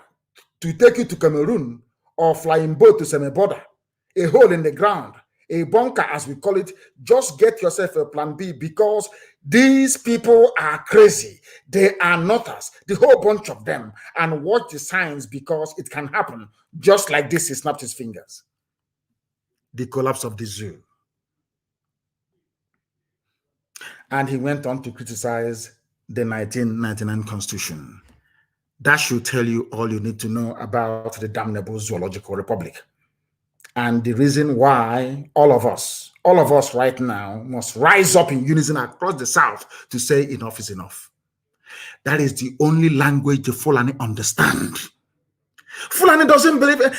to take you to Cameroon or flying boat to Semeboda, a hole in the ground, a bunker, as we call it. Just get yourself a plan B, because these people are crazy. They are nutters, the whole bunch of them. And watch the signs, because it can happen just like this. He snapped his fingers. The collapse of the zoo. And he went on to criticize the 1999 Constitution. That should tell you all you need to know about the damnable Zoological Republic. And the reason why all of us right now must rise up in unison across the South to say enough is enough. That is the only language the Fulani understand. Fulani doesn't believe it.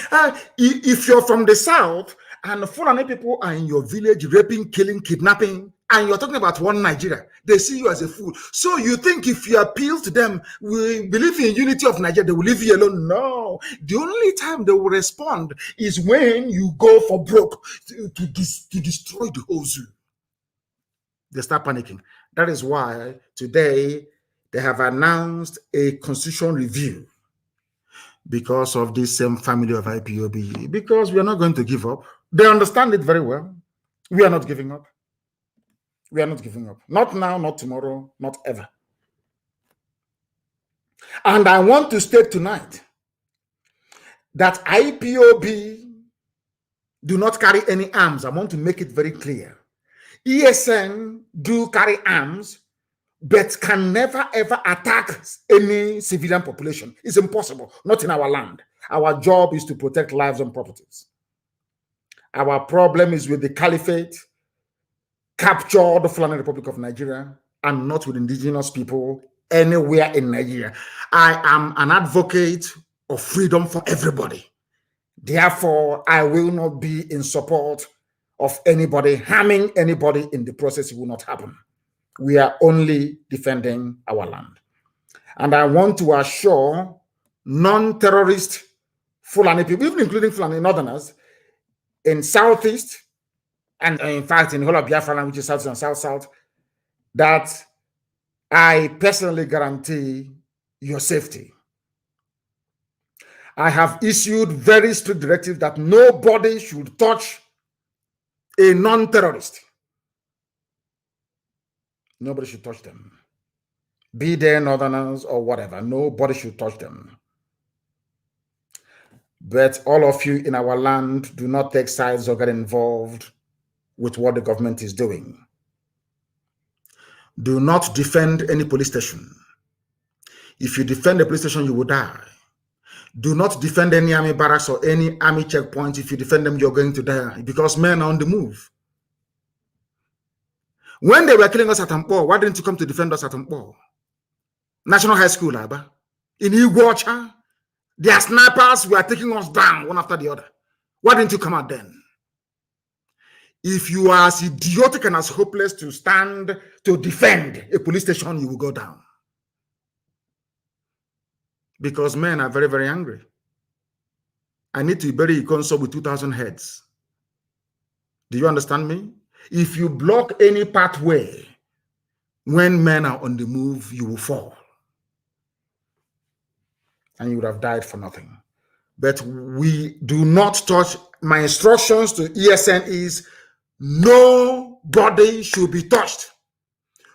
If you're from the south and Fulani people are in your village raping, killing, kidnapping, and you're talking about one Nigeria, they see you as a fool. So you think if you appeal to them, we believe in unity of Nigeria, they will leave you alone? No. The only time they will respond is when you go for broke to destroy the whole zoo. They start panicking. That is why today they have announced a constitution review because of this same family of IPOB, because we are not going to give up. They understand it very well. We are not giving up. We are not giving up. Not now, not tomorrow, not ever. And I want to state tonight that IPOB do not carry any arms. I want to make it very clear. ESN do carry arms, but can never ever attack any civilian population. It's impossible, not in our land. Our job is to protect lives and properties. Our problem is with the caliphate, capture the Fulani Republic of Nigeria, and not with indigenous people anywhere in Nigeria. I am an advocate of freedom for everybody. Therefore, I will not be in support of anybody harming anybody in the process. It will not happen. We are only defending our land. And I want to assure non-terrorist Fulani people, even including Fulani Northerners, in Southeast, and in fact in the whole of Biafra land, which is South and South, that I personally guarantee your safety. I have issued very strict directives that nobody should touch a non-terrorist. Nobody should touch them. Be they Northerners or whatever, nobody should touch them. But all of you in our land, do not take sides or get involved with what the government is doing. Do not defend any police station. If you defend the police station, you will die. Do not defend any army barracks or any army checkpoints. If you defend them, you're going to die, because men are on the move. When they were killing us at Ampo, why didn't you come to defend us at Ampo? National High School, Abba. In Iguacha, their snipers were taking us down one after the other. Why didn't you come out then? If you are as idiotic and as hopeless to stand to defend a police station, you will go down. Because men are very, very angry. I need to bury a console with 2,000 heads. Do you understand me? If you block any pathway when men are on the move, you will fall. And you would have died for nothing. But we do not touch. My instructions to ESN is nobody should be touched.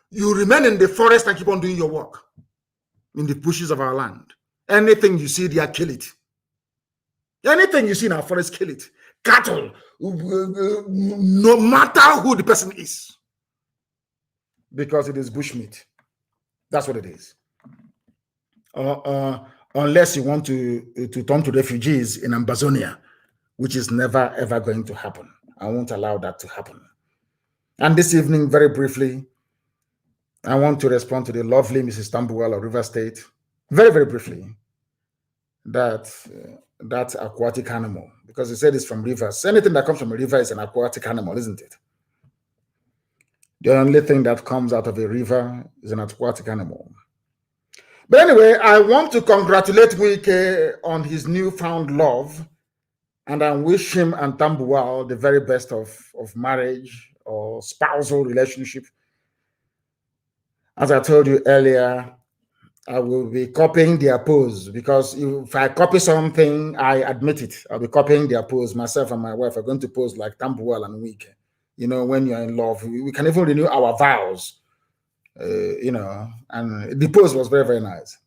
You remain in the forest and keep on doing your work in the bushes of our land. Anything you see there, kill it. Anything you see in our forest, kill it. Cattle, no matter who the person is, because it is bushmeat. That's what it is. Unless you want to turn to refugees in Amazonia, which is never ever going to happen. I won't allow that to happen. And this evening, very briefly, I want to respond to the lovely Mrs. Tambuwal of River State, very, very briefly, that aquatic animal, because he said it's from rivers. Anything that comes from a river is an aquatic animal, isn't it? The only thing that comes out of a river is an aquatic animal. But anyway, I want to congratulate Wike on his newfound love, and I wish him and Tambuwal the very best of marriage or spousal relationship. As I told you earlier, I will be copying their pose, because if I copy something, I admit it. I'll be copying their pose. Myself and my wife are going to pose like Tambuwal and Wike. You know, when you're in love, we can even renew our vows. You know, and the pose was very, very nice.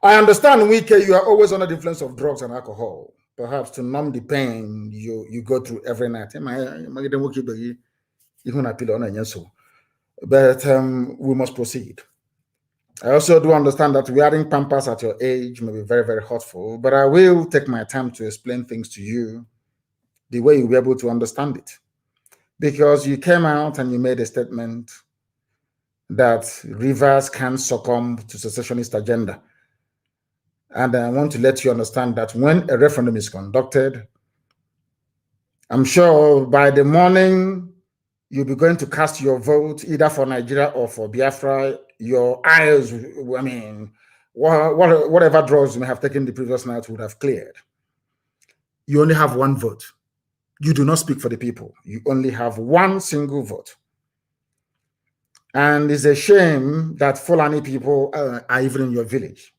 I understand, Wike, you are always under the influence of drugs and alcohol. Perhaps to numb the pain you go through every night. But we must proceed. I also do understand that wearing pampers at your age may be very, very hurtful, but I will take my time to explain things to you the way you'll be able to understand it. Because you came out and you made a statement that rivers can succumb to secessionist agenda. And I want to let you understand that when a referendum is conducted, I'm sure by the morning you'll be going to cast your vote either for Nigeria or for Biafra. Your eyes, I mean, whatever drugs you may have taken the previous night would have cleared. You only have one vote. You do not speak for the people. You only have one single vote. And it's a shame that Fulani people are even in your village,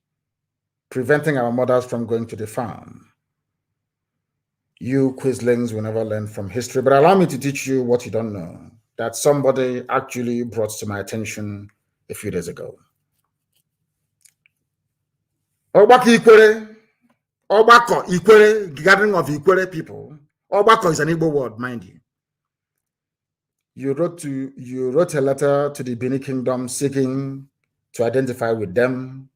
preventing our mothers from going to the farm. You Quislings will never learn from history, but allow me to teach you what you don't know, that somebody actually brought to my attention a few days ago. Obako Ikwere, Obako Ikwere, gathering of Ikwere people. Obako is an Igbo word, mind you. You wrote a letter to the Benin Kingdom seeking to identify with them,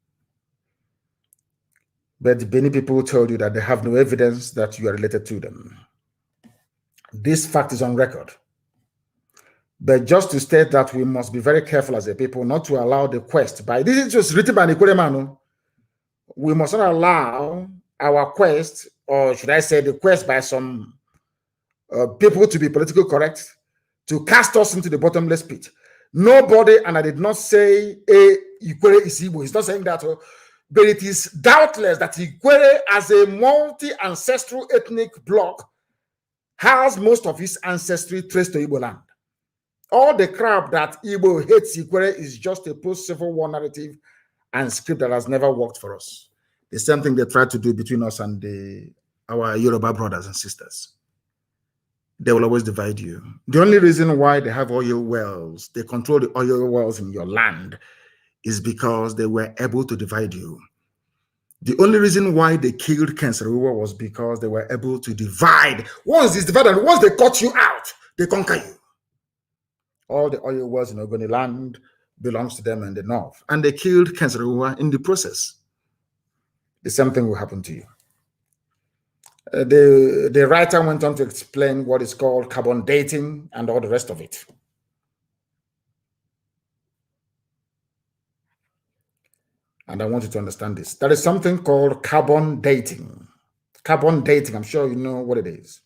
but the Benin people told you that they have no evidence that you are related to them. This fact is on record. But just to state that we must be very careful as a people not to allow the quest by, this is just written by Nikwere Manu, we must not allow our quest, or should I say the quest by some people to be politically correct, to cast us into the bottomless pit. Nobody, and I did not say Ikwere is Igbo, he's not saying that, but it is doubtless that Ikwere, as a multi-ancestral ethnic bloc, has most of its ancestry traced to Igbo land. All the crap that Igbo hates Ikwere is just a post-Civil War narrative and script that has never worked for us. The same thing they tried to do between us and our Yoruba brothers and sisters. They will always divide you. The only reason why they have oil wells, they control the oil wells in your land, is because they were able to divide you. The only reason why they killed Kenseruwa was because they were able to divide. Once it's divided, once they cut you out, they conquer you. All the oil wells in Ogoni land belongs to them in the north. And they killed Kenseruwa in the process. The same thing will happen to you. The writer went on to explain what is called carbon dating and all the rest of it. And I want you to understand this. There is something called carbon dating. Carbon dating, I'm sure you know what it is.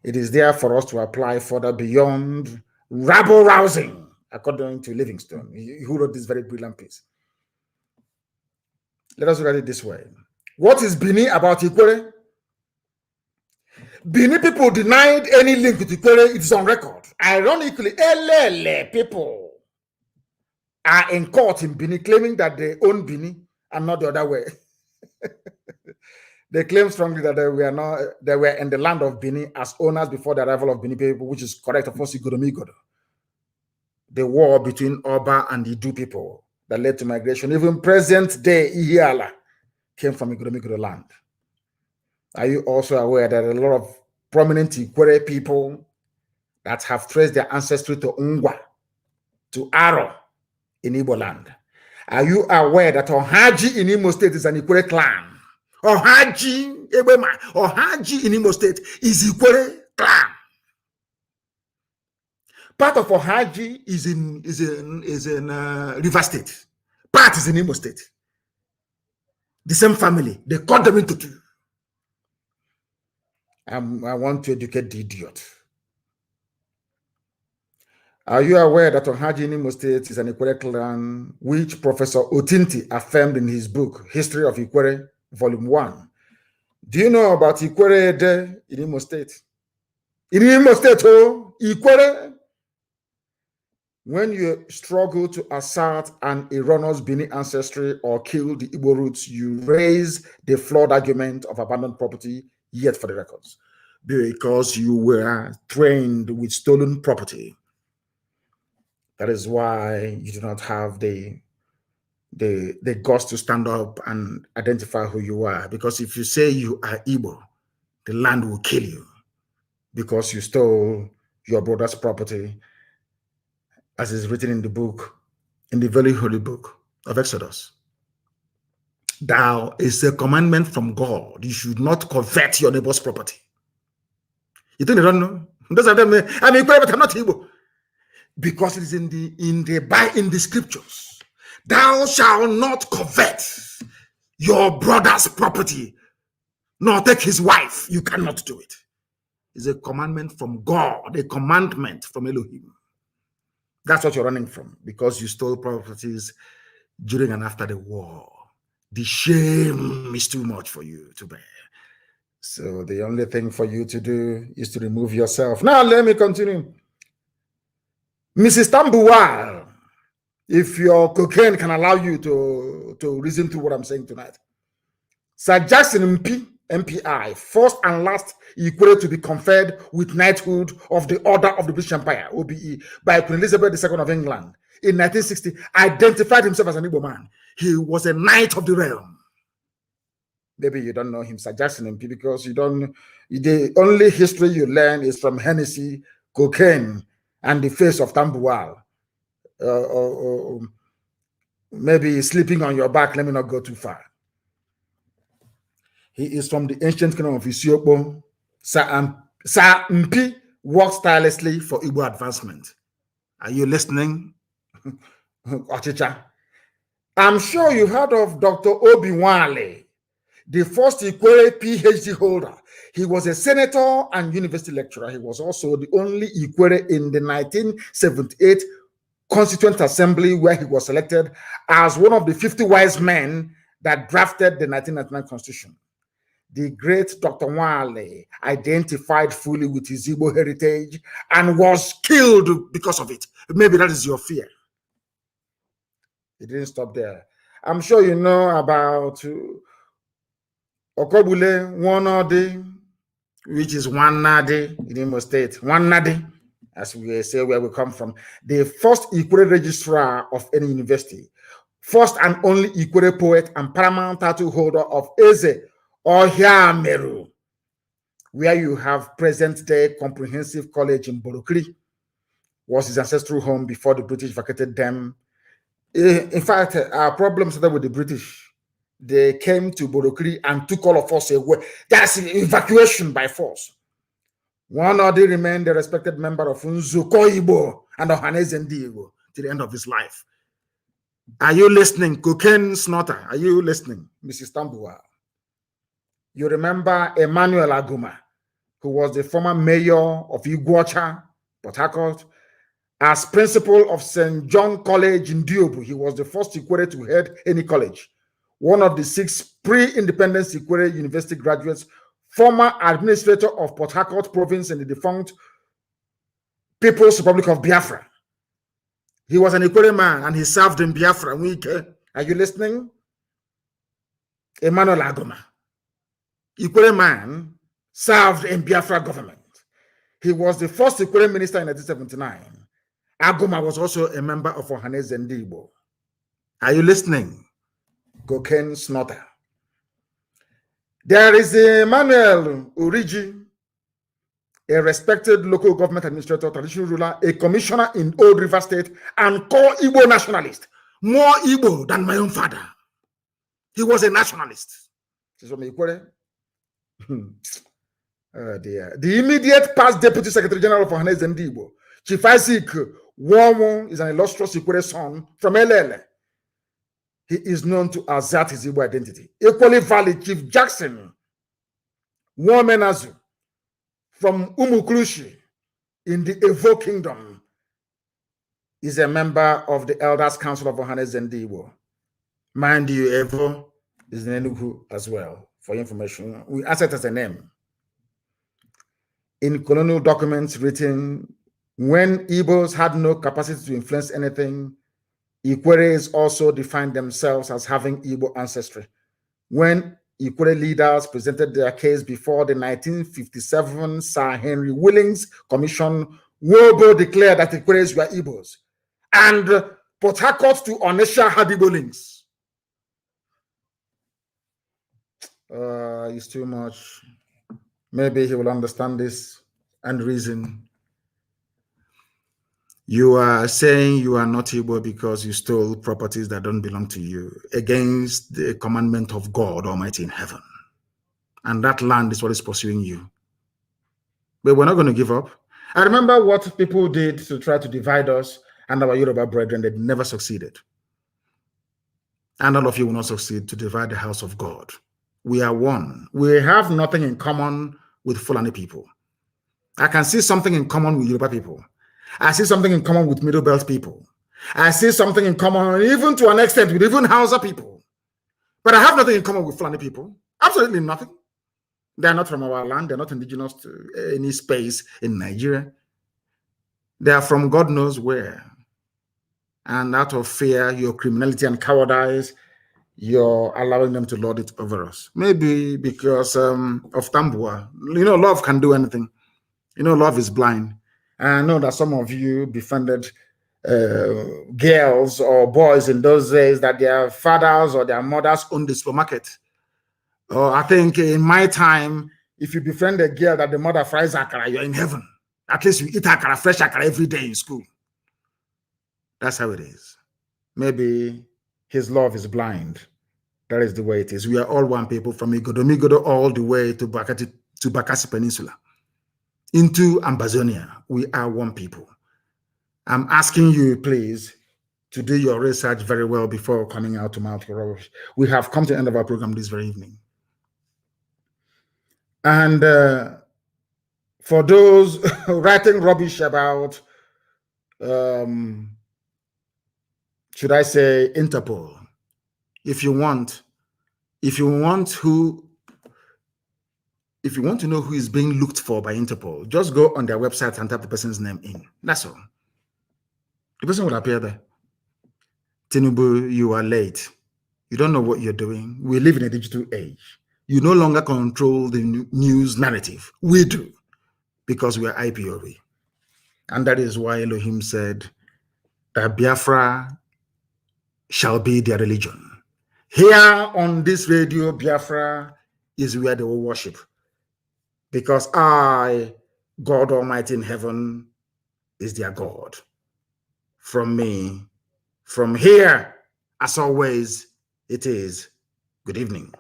It is there for us to apply further beyond rabble rousing, according to Livingstone, who wrote this very brilliant piece. Let us look at it this way. What is Bini about Ikwere? Bini people denied any link with Ikwere. It's on record. Ironically, Elele people are in court in Bini claiming that they own Bini and not the other way. They claim strongly that they were in the land of Bini as owners before the arrival of Bini people, which is correct, of course, Igodomigodo. The war between Oba and the Idu people that led to migration. Even present day Ihiala came from Igodomigodo land. Are you also aware that a lot of prominent Ikwere people that have traced their ancestry to Ungwa, to Aro in Igbo land? Are you aware that Ohaji in Imo State is an Ikwere clan? Ohaji Ebema, Ohaji in Imo State is Ikwere clan. Part of Ohaji is in River State. Part is in Imo State. The same family. They cut them into two. I want to educate the idiot. Are you aware that Ohaji in Imo State is an Ikwere clan, which Professor Otinti affirmed in his book, History of Ikwere, Volume 1? Do you know about Ikwere Ede in Imo State? In Imo State, oh, Ikwere. When you struggle to assert an erroneous Bini ancestry or kill the Igbo roots, you raise the flawed argument of abandoned property, yet for the records, because you were trained with stolen property. That is why you do not have the guts to stand up and identify who you are. Because if you say you are Igbo, the land will kill you because you stole your brother's property, as is written in the book, in the very holy book of Exodus. Thou is a commandment from God. You should not covet your neighbor's property. You think they don't know? Those of them, I mean, but I'm not Igbo. Because it is in the scriptures. Thou shalt not covet your brother's property, nor take his wife. You cannot do it. It's a commandment from God, a commandment from Elohim. That's what you're running from, because you stole properties during and after the war. The shame is too much for you to bear. So the only thing for you to do is to remove yourself. Now, let me continue. Mrs. Tambuwal, if your cocaine can allow you to reason through what I'm saying tonight. Sir Jackson MPI, first and last equated to be conferred with knighthood of the Order of the British Empire, OBE, by Queen Elizabeth II of England in 1960, identified himself as an Igbo man. He was a knight of the realm. Maybe you don't know him, Sir Jackson MP, because the only history you learn is from Hennessy, cocaine, and the face of Tambuwal. Or maybe sleeping on your back. Let me not go too far. He is from the ancient kingdom of Isiokpo. Sir Mpi works tirelessly for Igbo advancement. Are you listening? Ochicha. I'm sure you heard of Dr. Obi Wale, the first Ikwere PhD holder. He was a senator and university lecturer. He was also the only Ikwere in the 1978 Constituent Assembly, where he was selected as one of the 50 wise men that drafted the 1999 Constitution. The great Dr. Wale identified fully with his Igbo heritage and was killed because of it. Maybe that is your fear. It didn't stop there. I'm sure you know about Okobule Wanode, which is Wanade in Imo State. Wanade, as we say where we come from. The first Ikwere registrar of any university. First and only Ikwere poet and paramount title holder of Eze Ohia Meru, where you have present-day Comprehensive College in Borokri, was his ancestral home before the British vacated them. In fact, our problem started with the British. They came to Borokri and took all of us away. That's evacuation by force. One or they remained a respected member of Nzuko Igbo and Ohaneze Ndigbo till the end of his life. Are you listening? Cocaine snorter, are you listening, Mrs. Tambuwal? You remember Emmanuel Aguma, who was the former mayor of Iguacha, Port Harcourt, as principal of St. John College in Diobu. He was the first Ikwere to head any college. One of the 6 pre-independence Ikwere University graduates, former administrator of Port Harcourt province in the defunct People's Republic of Biafra. He was an Ikwere man and he served in Biafra. Are you listening? Emmanuel Aguma. Ikwere man, served in Biafra government. He was the first Ikwere minister in 1979. Aguma was also a member of Ohaneze Ndigbo. Are you listening? Cocaine snorter. There is Emmanuel Uriji, a respected local government administrator, traditional ruler, a commissioner in Old River State, and core Igbo nationalist. More Igbo than my own father. He was a nationalist. He's from Ikwere. Oh dear. The immediate past Deputy Secretary General of Ohaneze Ndigbo, Chief Isaac Womo, is an illustrious Ikwere son from Elele. He is known to assert his Igbo identity. Equally valid, Chief Jackson Womenazu from Umukrushi in the Evo Kingdom is a member of the Elders Council of Ohaneze Ndigbo. Mind you, Evo is in Enugu as well. For information, we answer it as a name. In colonial documents written when Igbos had no capacity to influence anything, Ikweres also defined themselves as having Igbo ancestry. When Ikwere leaders presented their case before the 1957 Sir Henry Willings Commission, Wobo declared that Ikweres were Igbos, and Port Harcourt to Onisha had Igbo links. It's too much. Maybe he will understand this and reason. You are saying you are not Igbo because you stole properties that don't belong to you against the commandment of God Almighty in heaven. And that land is what is pursuing you. But we're not going to give up. I remember what people did to try to divide us and our Yoruba brethren. They never succeeded. And all of you will not succeed to divide the house of God. We are one. We have nothing in common with Fulani people. I can see something in common with Yoruba people. I see something in common with Middle Belt people. I see something in common, even to an extent, with even Hausa people. But I have nothing in common with Fulani people. Absolutely nothing. They are not from our land. They're not indigenous to any space in Nigeria. They are from God knows where. And out of fear, your criminality and cowardice, you're allowing them to lord it over us. Maybe because of Tambua. You know, love can do anything. You know, love is blind. And I know that some of you befriended girls or boys in those days that their fathers or their mothers owned the supermarket. I think in my time, if you befriend a girl that the mother fries akara, you're in heaven. At least you eat akara, fresh akara every day in school. That's how it is. Maybe his love is blind. That is the way it is. We are all one people from Migodo all the way to Bakassi Peninsula. Into Ambazonia, we are one people. I'm asking you, please, to do your research very well before coming out to Mount Korosh. We have come to the end of our program this very evening. And for those writing rubbish about, should I say, Interpol, if you want to know who is being looked for by Interpol, just go on their website and type the person's name in. That's all. The person will appear there. Tinubu, you are late. You don't know what you're doing. We live in a digital age. You no longer control the news narrative. We do, because we are IPOB. And that is why Elohim said that Biafra shall be their religion. Here on this radio, Biafra is where they will worship. Because I, God Almighty in heaven, is their God. From me, from here, as always, it is good evening.